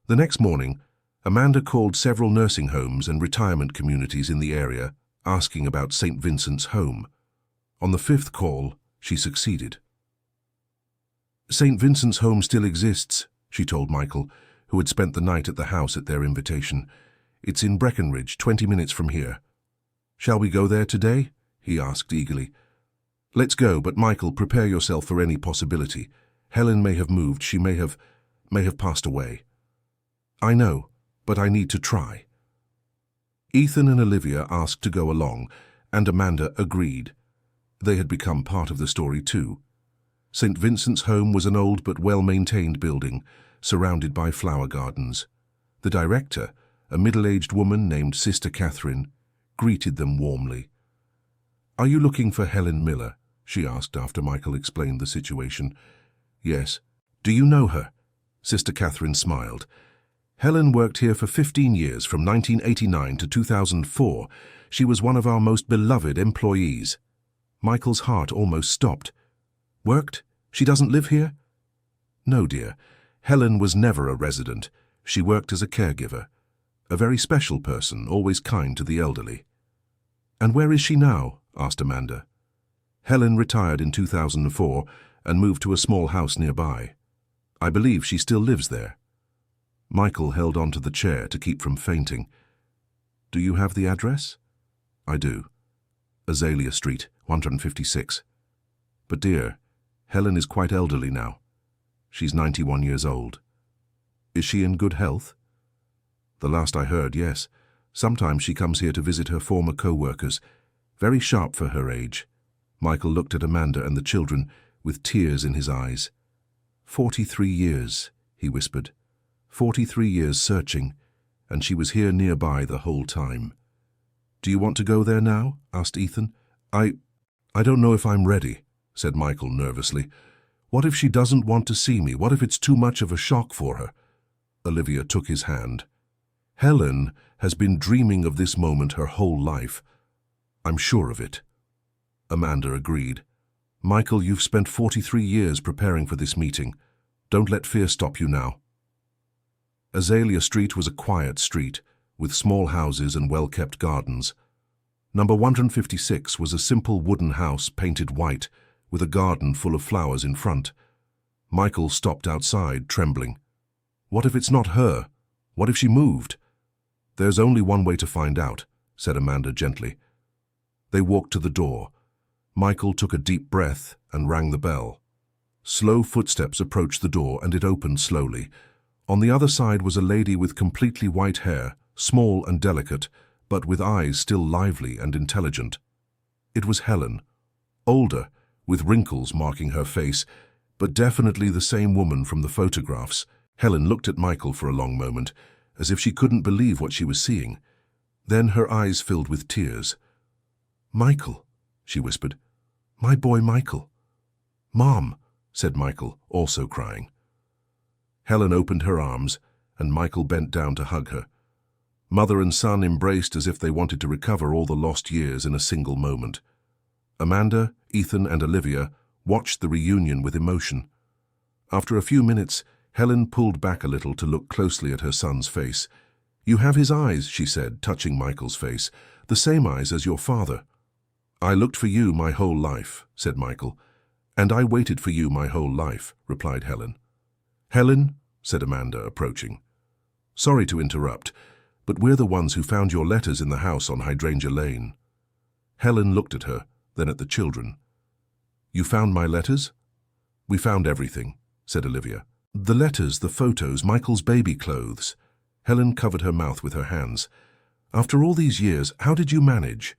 The next morning, Amanda called several nursing homes and retirement communities in the area, asking about St. Vincent's Home. On the 5th call, she succeeded. "St. Vincent's Home still exists," she told Michael, who had spent the night at the house at their invitation. "It's in Breckenridge, 20 minutes from here." "Shall we go there today?" he asked eagerly. "Let's go, but Michael, prepare yourself for any possibility. Helen may have moved, she may have passed away." "I know, but I need to try." Ethan and Olivia asked to go along, and Amanda agreed. They had become part of the story too. St. Vincent's Home was an old but well-maintained building, surrounded by flower gardens. The director, a middle-aged woman named Sister Catherine, greeted them warmly. "Are you looking for Helen Miller?" she asked after Michael explained the situation. "Yes. Do you know her?" Sister Catherine smiled. "Helen worked here for 15 years, from 1989 to 2004. She was one of our most beloved employees." Michael's heart almost stopped. "Worked? She doesn't live here?" "No, dear. Helen was never a resident. She worked as a caregiver. A very special person, always kind to the elderly." "And where is she now?" asked Amanda. "Helen retired in 2004 and moved to a small house nearby. I believe she still lives there." Michael held onto the chair to keep from fainting. "Do you have the address?" "I do. Azalea Street, 156. But dear, Helen is quite elderly now. She's 91 years old. Is she in good health?" "The last I heard, yes. Sometimes she comes here to visit her former co-workers. Very sharp for her age. Michael looked at Amanda and the children with tears in his eyes. 43 years, he whispered. 43 years searching, and she was here nearby the whole time. Do you want to go there now? Asked Ethan. I don't know if I'm ready, said Michael nervously. What if she doesn't want to see me? What if it's too much of a shock for her? Olivia took his hand. Helen has been dreaming of this moment her whole life. I'm sure of it. Amanda agreed. Michael, you've spent 43 years preparing for this meeting. Don't let fear stop you now. Azalea Street was a quiet street, with small houses and well-kept gardens. Number 156 was a simple wooden house painted white, with a garden full of flowers in front. Michael stopped outside, trembling. What if it's not her? What if she moved? There's only one way to find out, said Amanda gently. They walked to the door. Michael took a deep breath and rang the bell. Slow footsteps approached the door and it opened slowly. On the other side was a lady with completely white hair, small and delicate, but with eyes still lively and intelligent. It was Helen, older, with wrinkles marking her face, but definitely the same woman from the photographs. Helen looked at Michael for a long moment, as if she couldn't believe what she was seeing. Then her eyes filled with tears. Michael, she whispered. My boy Michael. Mom, said Michael, also crying. Helen opened her arms, and Michael bent down to hug her. Mother and son embraced as if they wanted to recover all the lost years in a single moment. Amanda, Ethan, and Olivia watched the reunion with emotion. After a few minutes, Helen pulled back a little to look closely at her son's face. You have his eyes, she said, touching Michael's face, the same eyes as your father. I looked for you my whole life, said Michael. And I waited for you my whole life, replied Helen. Helen, said Amanda, approaching. Sorry to interrupt, but we're the ones who found your letters in the house on Hydrangea Lane. Helen looked at her, then at the children. You found my letters? We found everything, said Olivia. The letters, the photos, Michael's baby clothes. Helen covered her mouth with her hands. After all these years, how did you manage?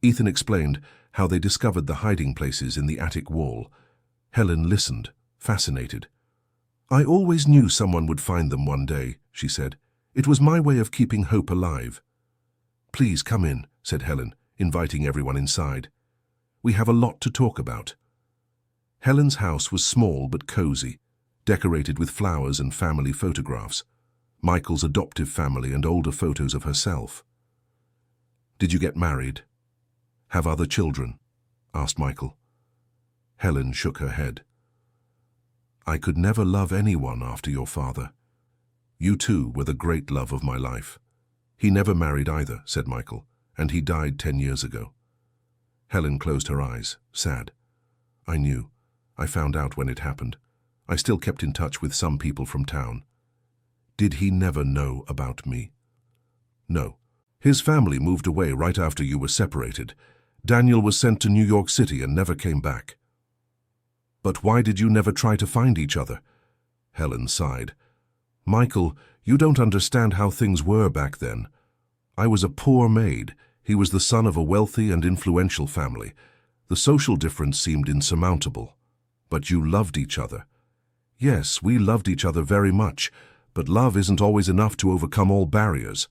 Ethan explained how they discovered the hiding places in the attic wall. Helen listened, fascinated. I always knew someone would find them one day, she said. It was my way of keeping hope alive. Please come in, said Helen, inviting everyone inside. We have a lot to talk about. Helen's house was small but cozy, decorated with flowers and family photographs, Michael's adoptive family and older photos of herself. Did you get married? Have other children? Asked Michael. Helen shook her head. I could never love anyone after your father. You too were the great love of my life. He never married either, said Michael, and he died 10 years ago. Helen closed her eyes, sad. I knew. I found out when it happened. I still kept in touch with some people from town. Did he never know about me? No. His family moved away right after you were separated. Daniel was sent to New York City and never came back. But why did you never try to find each other? Helen sighed. Michael, you don't understand how things were back then. I was a poor maid. He was the son of a wealthy and influential family. The social difference seemed insurmountable. But you loved each other. Yes, we loved each other very much, but love isn't always enough to overcome all barriers.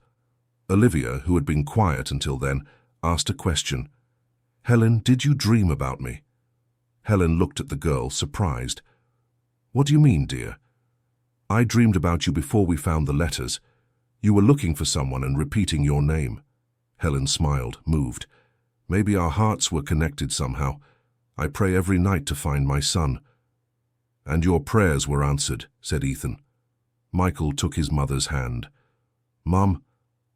Olivia, who had been quiet until then, asked a question. Helen, did you dream about me? Helen looked at the girl, surprised. What do you mean, dear? I dreamed about you before we found the letters. You were looking for someone and repeating your name. Helen smiled, moved. Maybe our hearts were connected somehow. I pray every night to find my son. And your prayers were answered, said Ethan. Michael took his mother's hand. Mom,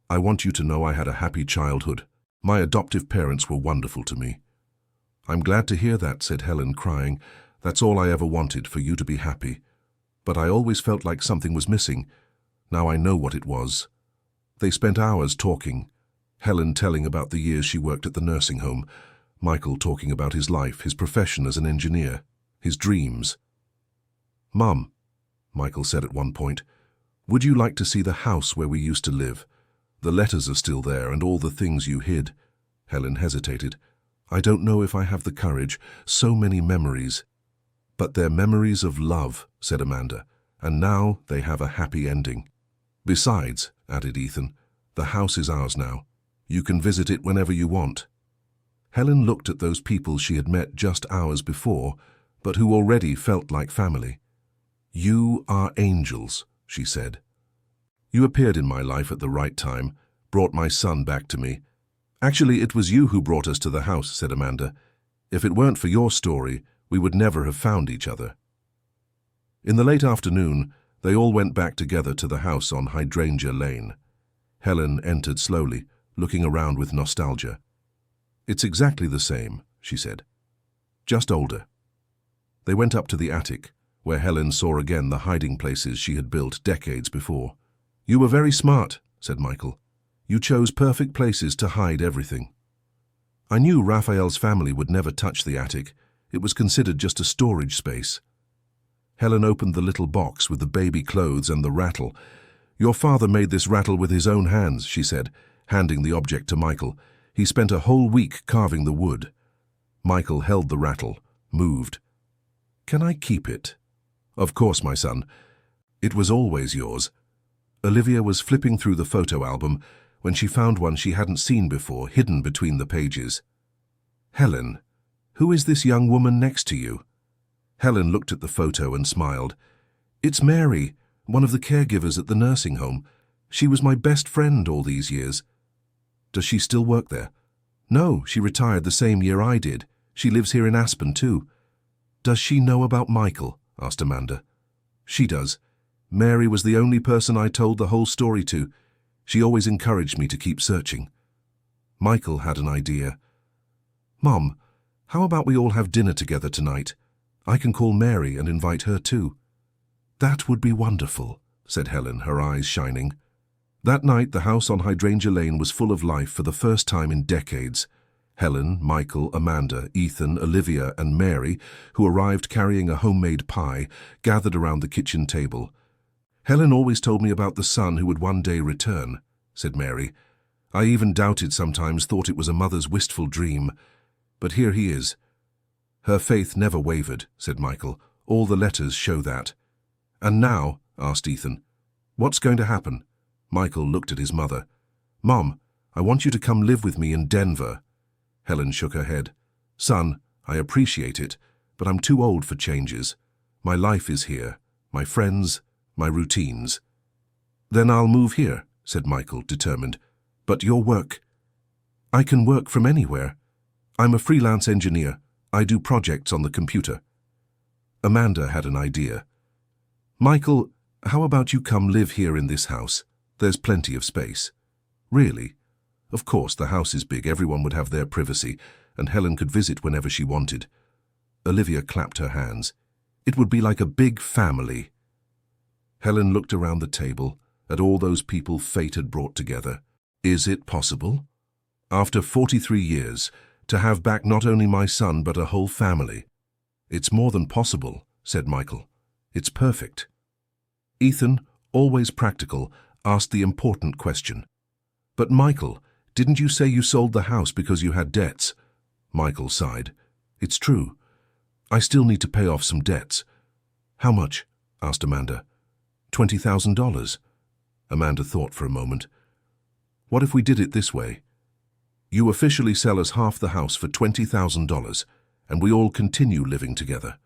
I want you to know I had a happy childhood. My adoptive parents were wonderful to me. I'm glad to hear that, said Helen, crying. That's all I ever wanted, for you to be happy. But I always felt like something was missing. Now I know what it was. They spent hours talking, Helen telling about the years she worked at the nursing home, Michael talking about his life, his profession as an engineer, his dreams. Mum, Michael said at one point, would you like to see the house where we used to live? The letters are still there and all the things you hid. Helen hesitated. I don't know if I have the courage. So many memories. But they're memories of love, said Amanda, and now they have a happy ending. Besides, added Ethan, the house is ours now. You can visit it whenever you want. Helen looked at those people she had met just hours before, but who already felt like family. You are angels, she said. You appeared in my life at the right time, brought my son back to me. Actually, it was you who brought us to the house, said Amanda. If it weren't for your story, we would never have found each other. In the late afternoon, they all went back together to the house on Hydrangea Lane. Helen entered slowly, looking around with nostalgia. It's exactly the same, she said. Just older. They went up to the attic, where Helen saw again the hiding places she had built decades before. You were very smart, said Michael. You chose perfect places to hide everything. I knew Raphael's family would never touch the attic. It was considered just a storage space. Helen opened the little box with the baby clothes and the rattle. Your father made this rattle with his own hands, she said, handing the object to Michael. He spent a whole week carving the wood. Michael held the rattle, moved. Can I keep it? Of course, my son. It was always yours. Olivia was flipping through the photo album when she found one she hadn't seen before, hidden between the pages. Helen, who is this young woman next to you? Helen looked at the photo and smiled. It's Mary, one of the caregivers at the nursing home. She was my best friend all these years. Does she still work there? No, she retired the same year I did. She lives here in Aspen, too. Does she know about Michael? Asked Amanda. She does. Mary was the only person I told the whole story to. She always encouraged me to keep searching. Michael had an idea. Mom, how about we all have dinner together tonight? I can call Mary and invite her too. That would be wonderful, said Helen, her eyes shining. That night, the house on Hydrangea Lane was full of life for the first time in decades. Helen, Michael, Amanda, Ethan, Olivia, and Mary, who arrived carrying a homemade pie, gathered around the kitchen table. Helen always told me about the son who would one day return, said Mary. I even doubted sometimes, thought it was a mother's wistful dream. But here he is. Her faith never wavered, said Michael. All the letters show that. And now, asked Ethan, what's going to happen? Michael looked at his mother. Mom, I want you to come live with me in Denver. Helen shook her head. Son, I appreciate it, but I'm too old for changes. My life is here, my friends, my routines. Then I'll move here, said Michael, determined. But your work? I can work from anywhere. I'm a freelance engineer. I do projects on the computer. Amanda had an idea. Michael, how about you come live here in this house? There's plenty of space. Really? Of course, the house is big, everyone would have their privacy, and Helen could visit whenever she wanted. Olivia clapped her hands. It would be like a big family. Helen looked around the table, at all those people fate had brought together. Is it possible? After 43 years, to have back not only my son but a whole family. It's more than possible, said Michael. It's perfect. Ethan, always practical, asked the important question. But Michael, didn't you say you sold the house because you had debts? Michael sighed. It's true. I still need to pay off some debts. How much? Asked Amanda. $20,000. Amanda thought for a moment. What if we did it this way? You officially sell us half the house for $20,000, and we all continue living together.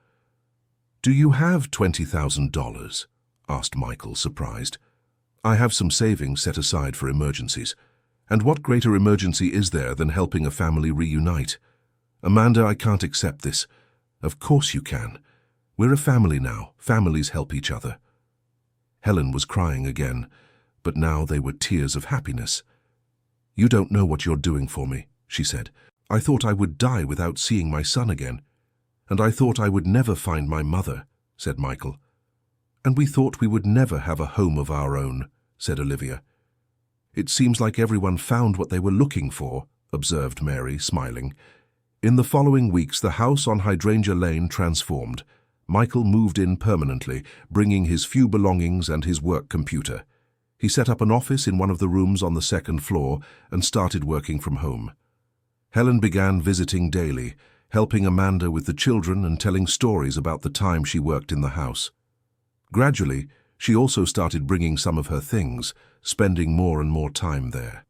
Do you have $20,000? Asked Michael, surprised. I have some savings set aside for emergencies. And what greater emergency is there than helping a family reunite? Amanda, I can't accept this. Of course you can. We're a family now. Families help each other. Helen was crying again, but now they were tears of happiness. You don't know what you're doing for me, she said. I thought I would die without seeing my son again. And I thought I would never find my mother, said Michael. And we thought we would never have a home of our own, said Olivia. It seems like everyone found what they were looking for, observed Mary, smiling. In the following weeks, the house on Hydrangea Lane transformed. Michael moved in permanently, bringing his few belongings and his work computer. He set up an office in one of the rooms on the second floor and started working from home. Helen began visiting daily, helping Amanda with the children and telling stories about the time she worked in the house. Gradually, she also started bringing some of her things, spending more and more time there.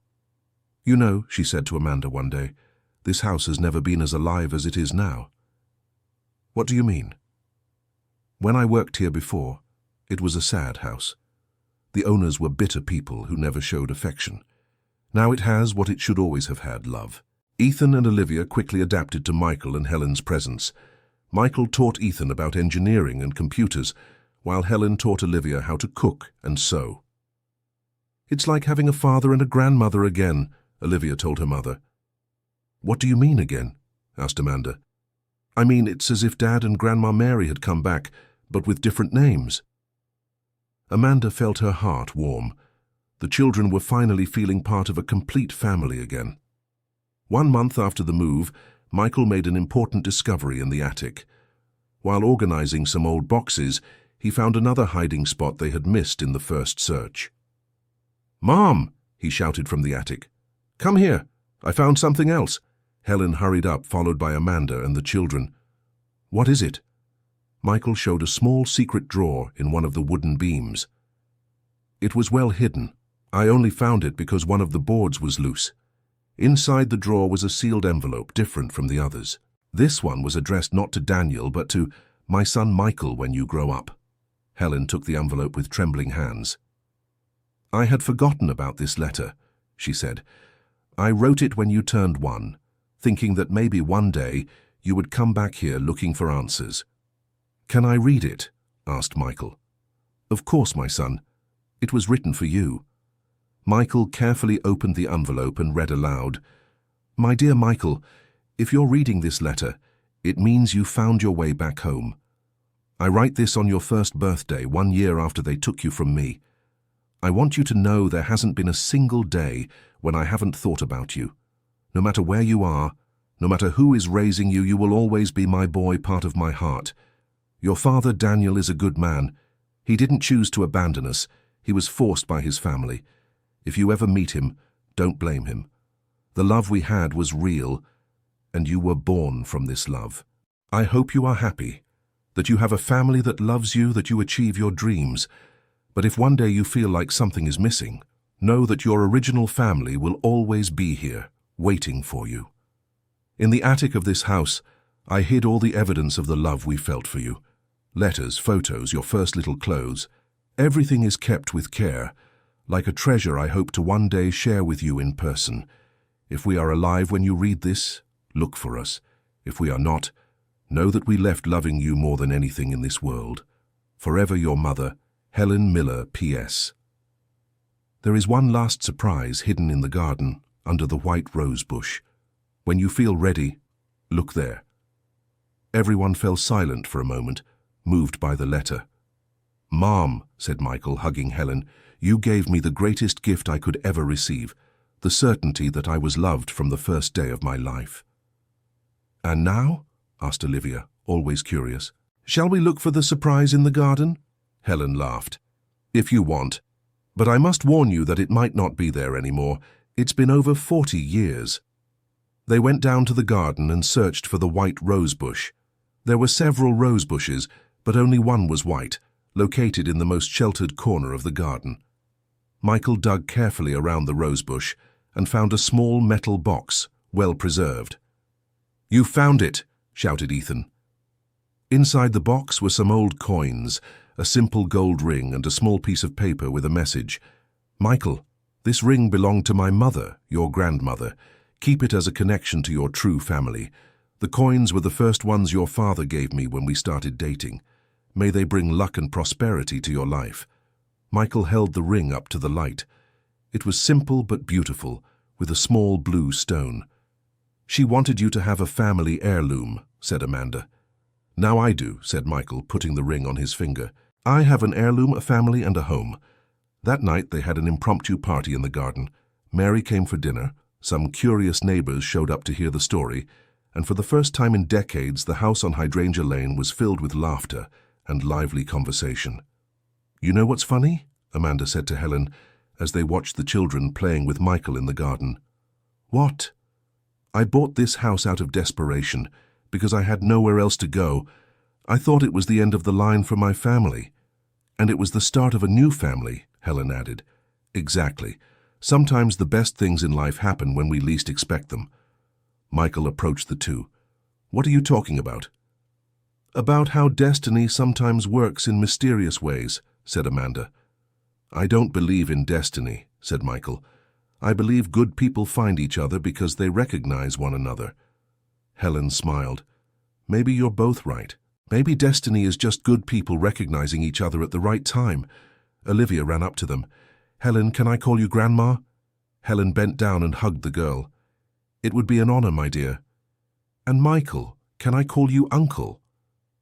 "You know," she said to Amanda one day, "this house has never been as alive as it is now." "What do you mean?" "When I worked here before, it was a sad house. The owners were bitter people who never showed affection. Now it has what it should always have had, love." Ethan and Olivia quickly adapted to Michael and Helen's presence. Michael taught Ethan about engineering and computers, while Helen taught Olivia how to cook and sew. "It's like having a father and a grandmother again," Olivia told her mother. "What do you mean again?" asked Amanda. "I mean, it's as if Dad and Grandma Mary had come back, but with different names." Amanda felt her heart warm. The children were finally feeling part of a complete family again. 1 month after the move, Michael made an important discovery in the attic. While organizing some old boxes, he found another hiding spot they had missed in the first search. "Mom!" he shouted from the attic. "Come here! I found something else!" Helen hurried up, followed by Amanda and the children. "What is it?" Michael showed a small secret drawer in one of the wooden beams. "It was well hidden. I only found it because one of the boards was loose. Inside the drawer was a sealed envelope, different from the others. This one was addressed not to Daniel, but to 'My son Michael when you grow up.'" Helen took the envelope with trembling hands. "I had forgotten about this letter," she said. "I wrote it when you turned 1, thinking that maybe one day you would come back here looking for answers." "Can I read it?" asked Michael. "Of course, my son. It was written for you." Michael carefully opened the envelope and read aloud. "My dear Michael, if you're reading this letter, it means you found your way back home. I write this on your first birthday, 1 year after they took you from me. I want you to know there hasn't been a single day when I haven't thought about you. No matter where you are, no matter who is raising you, you will always be my boy, part of my heart. Your father, Daniel, is a good man. He didn't choose to abandon us. He was forced by his family. If you ever meet him, don't blame him. The love we had was real, and you were born from this love. I hope you are happy, that you have a family that loves you, that you achieve your dreams. But if one day you feel like something is missing, know that your original family will always be here, waiting for you. In the attic of this house, I hid all the evidence of the love we felt for you. Letters, photos, your first little clothes. Everything is kept with care, like a treasure I hope to one day share with you in person. If we are alive when you read this, look for us. If we are not, know that we left loving you more than anything in this world. Forever your mother, Helen Miller, P.S. There is one last surprise hidden in the garden, under the white rose bush. When you feel ready, look there. Everyone fell silent for a moment, moved by the letter. "Mom," said Michael, hugging Helen, "you gave me the greatest gift I could ever receive, the certainty that I was loved from the first day of my life." "And now?" asked Olivia, always curious. "Shall we look for the surprise in the garden?" Helen laughed. "If you want. But I must warn you that it might not be there anymore. It's been over 40 years. They went down to the garden and searched for the white rose bush. There were several rose bushes, but only one was white, located in the most sheltered corner of the garden. Michael dug carefully around the rose bush and found a small metal box, well preserved. "You found it!" shouted Ethan. Inside the box were some old coins, a simple gold ring and a small piece of paper with a message. "Michael, this ring belonged to my mother, your grandmother. Keep it as a connection to your true family. The coins were the first ones your father gave me when we started dating. May they bring luck and prosperity to your life." Michael held the ring up to the light. It was simple but beautiful, with a small blue stone. "She wanted you to have a family heirloom," said Amanda. "Now I do," said Michael, putting the ring on his finger. "I have an heirloom, a family, and a home." That night they had an impromptu party in the garden. Mary came for dinner. Some curious neighbors showed up to hear the story, and for the first time in decades, the house on Hydrangea Lane was filled with laughter and lively conversation. "You know what's funny?" Amanda said to Helen. as they watched the children playing with Michael in the garden. "What? I bought this house out of desperation, because I had nowhere else to go. I thought it was the end of the line for my family. And it was the start of a new family," Helen added. "Exactly. Sometimes the best things in life happen when we least expect them." Michael approached the two. "What are you talking about?" "About how destiny sometimes works in mysterious ways," said Amanda. "I don't believe in destiny," said Michael. "I believe good people find each other because they recognize one another." Helen smiled. "Maybe you're both right. Maybe destiny is just good people recognizing each other at the right time." Olivia ran up to them. "Helen, can I call you Grandma?" Helen bent down and hugged the girl. "It would be an honor, my dear." "And Michael, can I call you Uncle?"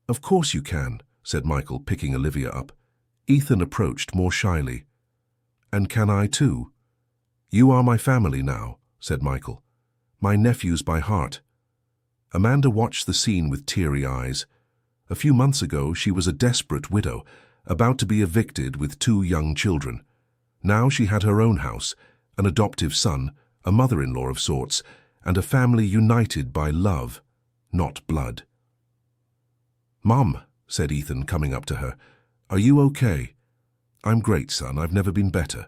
"Of course you can," said Michael, picking Olivia up. Ethan approached more shyly. "And can I too?" "You are my family now," said Michael. "My nephews by heart." Amanda watched the scene with teary eyes. A few months ago, she was a desperate widow, about to be evicted with 2 young children. Now she had her own house, an adoptive son, a mother-in-law of sorts, and a family united by love, not blood. "Mom," said Ethan, coming up to her, "are you okay?" "I'm great, son. I've never been better."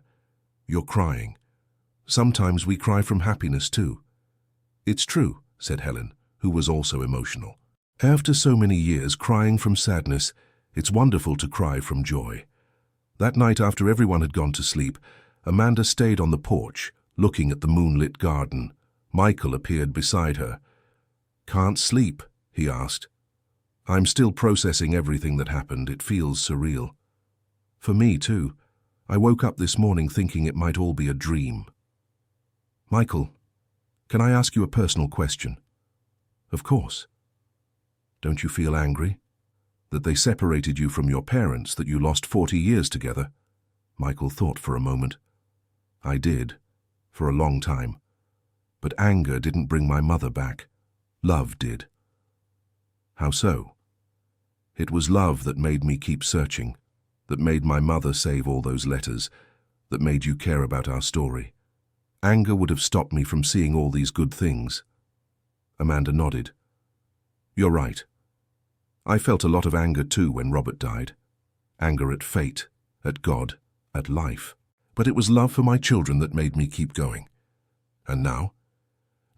"You're crying." "Sometimes we cry from happiness too." "It's true," said Helen, who was also emotional. "After so many years crying from sadness, it's wonderful to cry from joy." That night, after everyone had gone to sleep, Amanda stayed on the porch, looking at the moonlit garden. Michael appeared beside her. "Can't sleep?" he asked. "I'm still processing everything that happened. It feels surreal." "For me too. I woke up this morning thinking it might all be a dream." "Michael, can I ask you a personal question?" "Of course." "Don't you feel angry? That they separated you from your parents, that you lost 40 years together?" Michael thought for a moment. "I did, for a long time. But anger didn't bring my mother back. Love did." "How so?" "It was love that made me keep searching, that made my mother save all those letters, that made you care about our story. Anger would have stopped me from seeing all these good things." Amanda nodded. "You're right. I felt a lot of anger too when Robert died. Anger at fate, at God, at life. But it was love for my children that made me keep going. And now?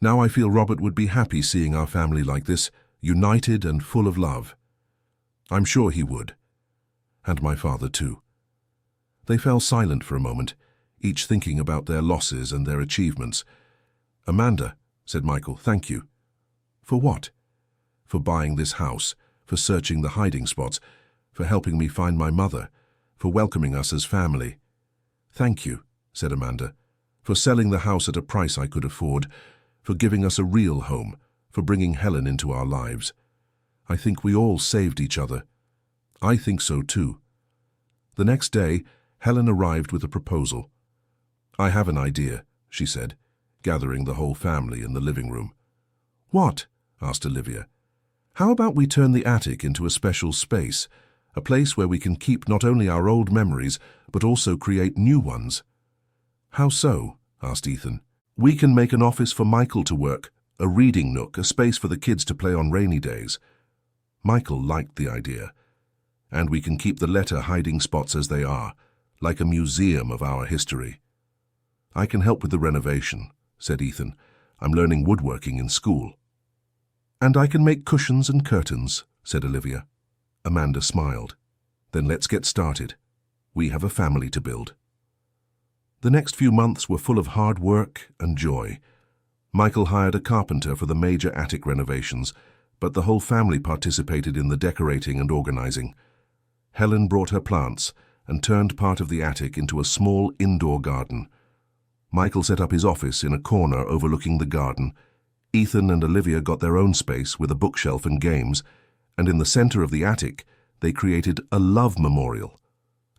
Now I feel Robert would be happy seeing our family like this, united and full of love. I'm sure he would. And my father too." They fell silent for a moment, each thinking about their losses and their achievements. "Amanda," said Michael, "thank you." "For what?" "For buying this house, for searching the hiding spots, for helping me find my mother, for welcoming us as family." "Thank you," said Amanda, "for selling the house at a price I could afford, for giving us a real home, for bringing Helen into our lives. I think we all saved each other." "I think so too." The next day, Helen arrived with a proposal. "I have an idea," she said, gathering the whole family in the living room. "What?" asked Olivia. "How about we turn the attic into a special space, a place where we can keep not only our old memories, but also create new ones?" "How so?" asked Ethan. "We can make an office for Michael to work, a reading nook, a space for the kids to play on rainy days." Michael liked the idea. "And we can keep the letter hiding spots as they are, like a museum of our history." "I can help with the renovation," said Ethan. "I'm learning woodworking in school." "And I can make cushions and curtains," said Olivia. Amanda smiled. "Then let's get started. We have a family to build." The next few months were full of hard work and joy. Michael hired a carpenter for the major attic renovations, but the whole family participated in the decorating and organizing. Helen brought her plants and turned part of the attic into a small indoor garden. Michael set up his office in a corner overlooking the garden. Ethan and Olivia got their own space with a bookshelf and games, and in the center of the attic, they created a love memorial,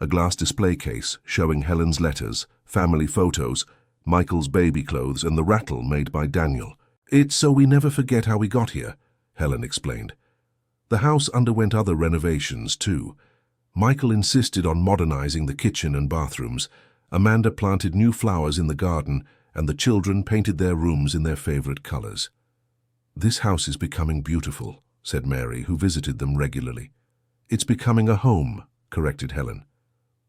a glass display case showing Helen's letters, family photos, Michael's baby clothes, and the rattle made by Daniel. "It's so we never forget how we got here," Helen explained. The house underwent other renovations too. Michael insisted on modernizing the kitchen and bathrooms. Amanda planted new flowers in the garden, and the children painted their rooms in their favorite colors. "This house is becoming beautiful," said Mary, who visited them regularly. "It's becoming a home," corrected Helen.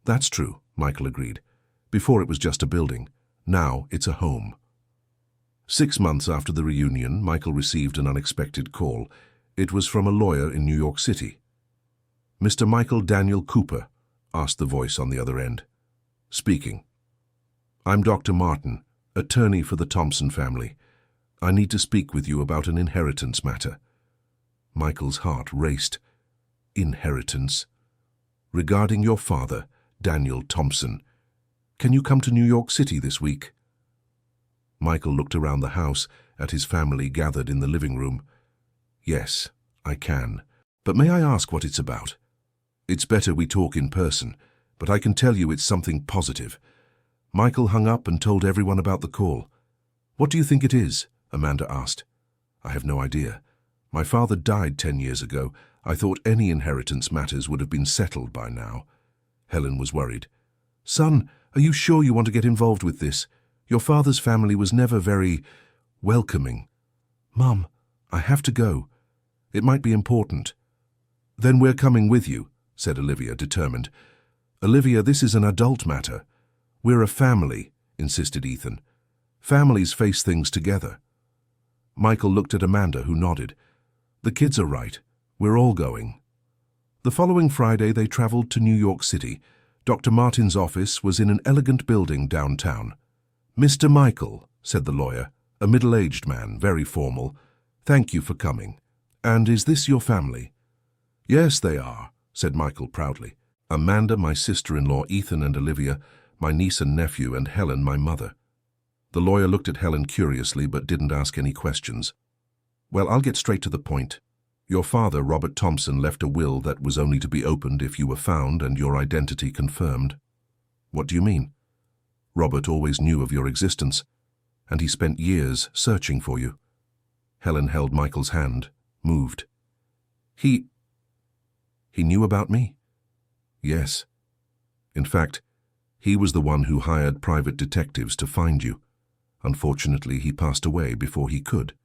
"That's true," Michael agreed. "Before it was just a building. Now it's a home." 6 months after the reunion, Michael received an unexpected call. It was from a lawyer in New York City. "Mr. Michael Daniel Cooper?" asked the voice on the other end. "Speaking." "I'm Dr. Martin, attorney for the Thompson family. I need to speak with you about an inheritance matter." Michael's heart raced. "Inheritance? Regarding your father, Daniel Thompson. Can you come to New York City this week?" Michael looked around the house at his family gathered in the living room. "Yes, I can. But may I ask what it's about? It's better we talk in person, but I can tell you it's something positive." Michael hung up and told everyone about the call. "What do you think it is?" Amanda asked. "I have no idea. My father died 10 years ago. I thought any inheritance matters would have been settled by now." Helen was worried. "Son, are you sure you want to get involved with this? Your father's family was never very welcoming." "Mum, I have to go. It might be important." "Then we're coming with you," said Olivia, determined. "Olivia, this is an adult matter." "We're a family," insisted Ethan. "Families face things together." Michael looked at Amanda, who nodded. "The kids are right. We're all going." The following Friday, they traveled to New York City. Dr. Martin's office was in an elegant building downtown. "Mr. Michael," said the lawyer, a middle-aged man, very formal, "thank you for coming. And is this your family?" "Yes, they are," said Michael proudly. "Amanda, my sister-in-law, Ethan and Olivia, my niece and nephew, and Helen, my mother." The lawyer looked at Helen curiously but didn't ask any questions. "Well, I'll get straight to the point. Your father, Robert Thompson, left a will that was only to be opened if you were found and your identity confirmed." "What do you mean?" "Robert always knew of your existence, and he spent years searching for you." Helen held Michael's hand, moved. He knew about me?" "Yes. In fact, he was the one who hired private detectives to find you. Unfortunately, he passed away before he could."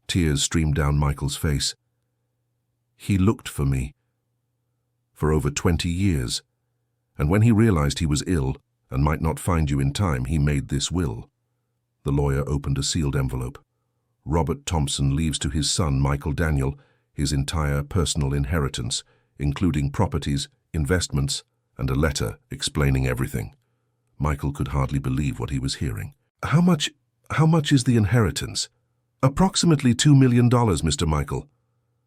Tears streamed down Michael's face. "He looked for me for over 20 years, and when he realized he was ill and might not find you in time, he made this will." The lawyer opened a sealed envelope. "Robert Thompson leaves to his son, Michael Daniel, his entire personal inheritance, including properties, investments, and a letter explaining everything." Michael could hardly believe what he was hearing. How much is the inheritance?" "Approximately $2 million, Mr. Michael."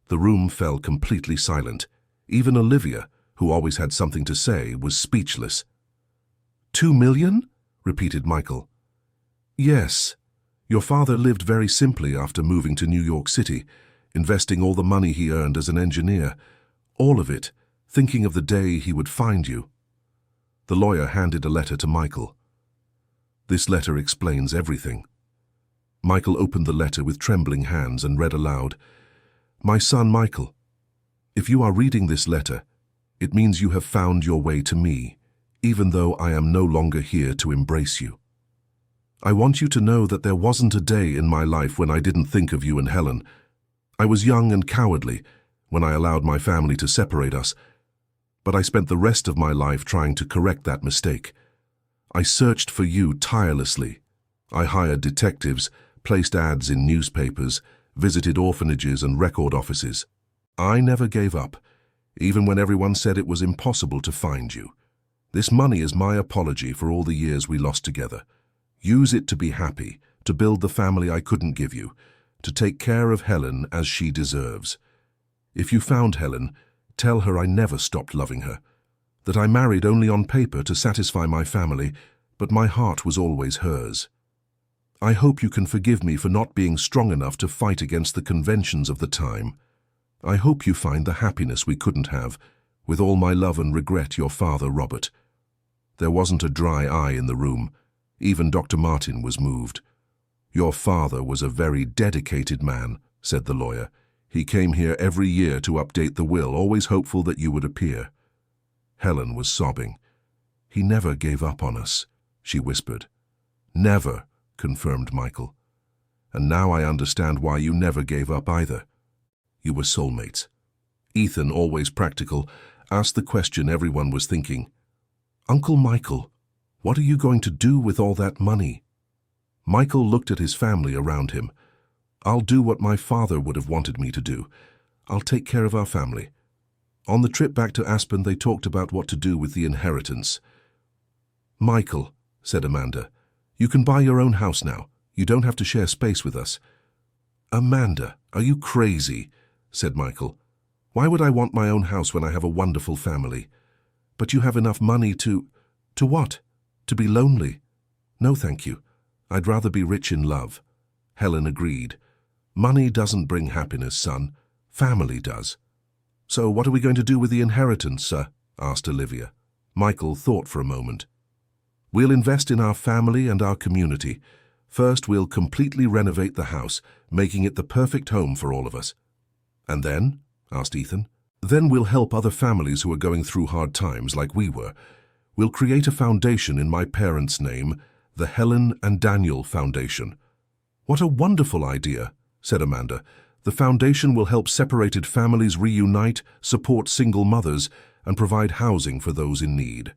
The room fell completely silent. Even Olivia, who always had something to say, was speechless. "$2 million?" repeated Michael. "Yes. Your father lived very simply after moving to New York City, investing all the money he earned as an engineer, all of it, thinking of the day he would find you." The lawyer handed a letter to Michael. "This letter explains everything." Michael opened the letter with trembling hands and read aloud, "My son Michael, if you are reading this letter, it means you have found your way to me, even though I am no longer here to embrace you. I want you to know that there wasn't a day in my life when I didn't think of you and Helen. I was young and cowardly when I allowed my family to separate us, but I spent the rest of my life trying to correct that mistake. I searched for you tirelessly. I hired detectives, placed ads in newspapers, visited orphanages and record offices. I never gave up, even when everyone said it was impossible to find you. This money is my apology for all the years we lost together. Use it to be happy, to build the family I couldn't give you, to take care of Helen as she deserves. If you found Helen, tell her I never stopped loving her, that I married only on paper to satisfy my family, but my heart was always hers. I hope you can forgive me for not being strong enough to fight against the conventions of the time. I hope you find the happiness we couldn't have. With all my love and regret, your father, Robert." There wasn't a dry eye in the room. Even Dr. Martin was moved. "Your father was a very dedicated man," said the lawyer. "He came here every year to update the will, always hopeful that you would appear." Helen was sobbing. He never gave up on us, she whispered. Never, confirmed Michael. And now I understand why you never gave up either. You were soulmates. Ethan, always practical, asked the question everyone was thinking. Uncle Michael, what are you going to do with all that money? Michael looked at his family around him. I'll do what my father would have wanted me to do. I'll take care of our family. On the trip back to Aspen, they talked about what to do with the inheritance. Michael, said Amanda, you can buy your own house now. You don't have to share space with us. Amanda, are you crazy? Said Michael. Why would I want my own house when I have a wonderful family? But you have enough money to what? To be lonely? No, thank you. I'd rather be rich in love. Helen agreed. Money doesn't bring happiness, son. Family does. So what are we going to do with the inheritance, sir? Asked Olivia. Michael thought for a moment. We'll invest in our family and our community. First, we'll completely renovate the house, making it the perfect home for all of us. And then? Asked Ethan. Then we'll help other families who are going through hard times like we were. We'll create a foundation in my parents' name, the Helen and Daniel Foundation. What a wonderful idea, said Amanda. The foundation will help separated families reunite, support single mothers, and provide housing for those in need.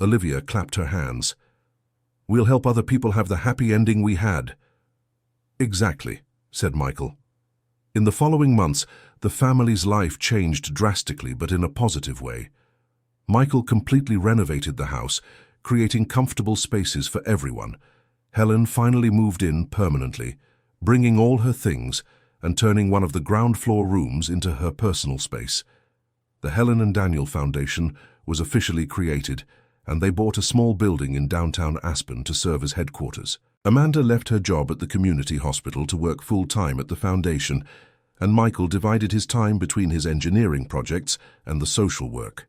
Olivia clapped her hands. We'll help other people have the happy ending we had. Exactly, said Michael. In the following months, the family's life changed drastically, but in a positive way. Michael completely renovated the house, creating comfortable spaces for everyone. Helen finally moved in permanently, bringing all her things and turning one of the ground floor rooms into her personal space. The Helen and Daniel Foundation was officially created, and they bought a small building in downtown Aspen to serve as headquarters. Amanda left her job at the community hospital to work full-time at the foundation, and Michael divided his time between his engineering projects and the social work.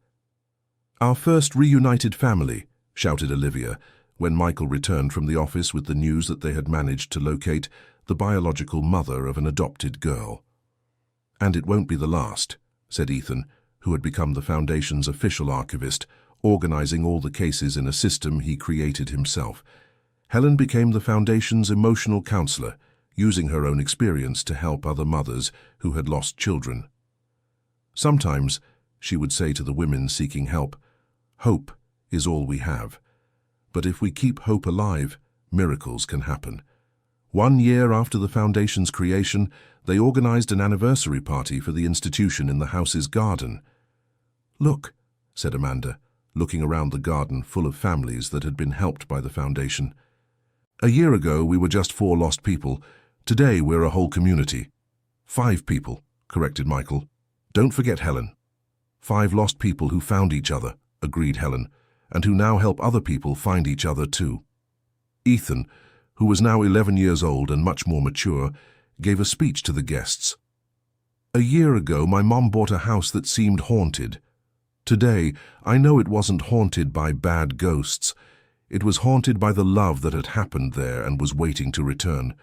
Our first reunited family, shouted Olivia, when Michael returned from the office with the news that they had managed to locate the biological mother of an adopted girl. And it won't be the last, said Ethan, who had become the foundation's official archivist, organizing all the cases in a system he created himself. Helen became the foundation's emotional counselor, using her own experience to help other mothers who had lost children. Sometimes, she would say to the women seeking help, hope is all we have. But if we keep hope alive, miracles can happen. 1 year after the foundation's creation, they organized an anniversary party for the institution in the house's garden. Look, said Amanda, looking around the garden full of families that had been helped by the foundation. A year ago, we were just 4 lost people. Today, we're a whole community. 5 people, corrected Michael. Don't forget Helen. 5 lost people who found each other, agreed Helen, and who now help other people find each other too. Ethan, who was now 11 years old and much more mature, gave a speech to the guests. A year ago, my mom bought a house that seemed haunted. Today, I know it wasn't haunted by bad ghosts. It was haunted by the love that had happened there and was waiting to return.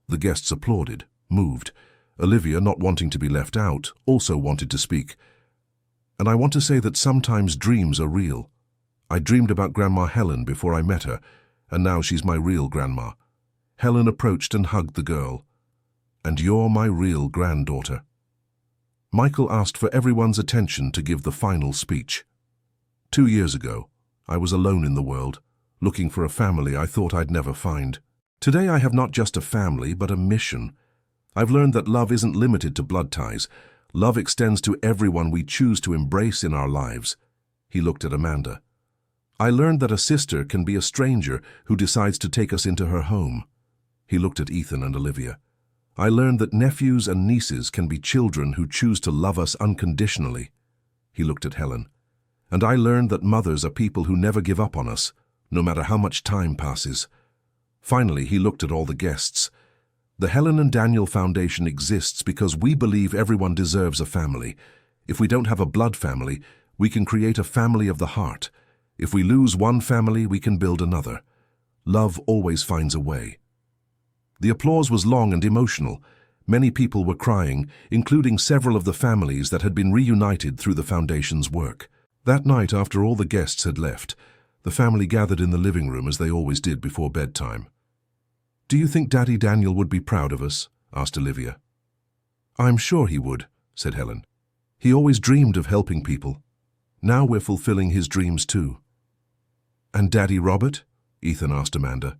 The guests applauded, moved. Olivia, not wanting to be left out, also wanted to speak. And I want to say that sometimes dreams are real. I dreamed about Grandma Helen before I met her, and now she's my real grandma. Helen approached and hugged the girl. And you're my real granddaughter. Michael asked for everyone's attention to give the final speech. 2 years ago, I was alone in the world, looking for a family I thought I'd never find. Today I have not just a family, but a mission. I've learned that love isn't limited to blood ties. Love extends to everyone we choose to embrace in our lives. He looked at Amanda. I learned that a sister can be a stranger who decides to take us into her home. He looked at Ethan and Olivia. I learned that nephews and nieces can be children who choose to love us unconditionally. He looked at Helen. And I learned that mothers are people who never give up on us, no matter how much time passes. Finally, he looked at all the guests. The Helen and Daniel Foundation exists because we believe everyone deserves a family. If we don't have a blood family, we can create a family of the heart. If we lose one family, we can build another. Love always finds a way. The applause was long and emotional. Many people were crying, including several of the families that had been reunited through the foundation's work. That night, after all the guests had left, The family gathered in the living room as they always did before bedtime. "Do you think Daddy Daniel would be proud of us?" asked Olivia. "I'm sure he would," said Helen. "He always dreamed of helping people. Now we're fulfilling his dreams too." "And Daddy Robert?" Ethan asked Amanda.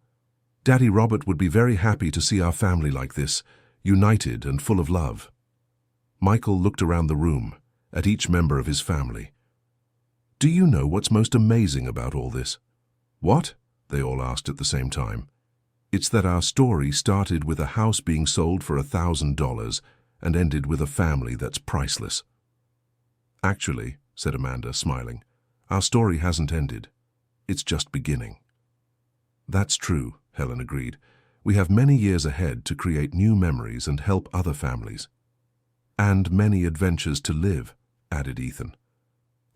"Daddy Robert would be very happy to see our family like this, united and full of love." Michael looked around the room, at each member of his family. "Do you know what's most amazing about all this?" "What?" they all asked at the same time. "It's that our story started with a house being sold for $1,000 and ended with a family that's priceless." "Actually," said Amanda, smiling, "our story hasn't ended. It's just beginning." "That's true," Helen agreed. "We have many years ahead to create new memories and help other families." "And many adventures to live," added Ethan.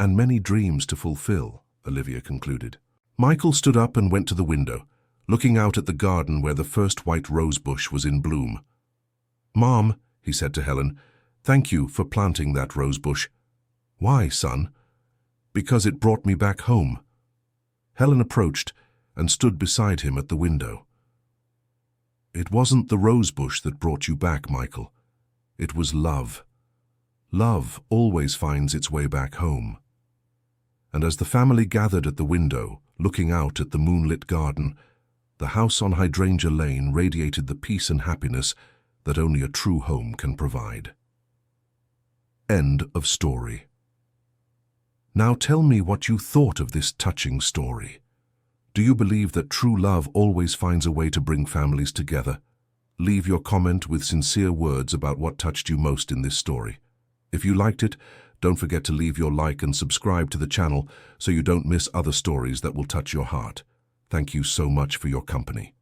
"And many dreams to fulfill," Olivia concluded. Michael stood up and went to the window, looking out at the garden where the first white rose bush was in bloom. "Mom," he said to Helen, "thank you for planting that rose bush." "Why, son?" "Because it brought me back home." Helen approached and stood beside him at the window. "It wasn't the rose bush that brought you back, Michael. It was love. Love always finds its way back home." And as the family gathered at the window, looking out at the moonlit garden, the house on Hydrangea Lane radiated the peace and happiness that only a true home can provide. End of story. Now tell me what you thought of this touching story. Do you believe that true love always finds a way to bring families together? Leave your comment with sincere words about what touched you most in this story. If you liked it, don't forget to leave your like and subscribe to the channel so you don't miss other stories that will touch your heart. Thank you so much for your company.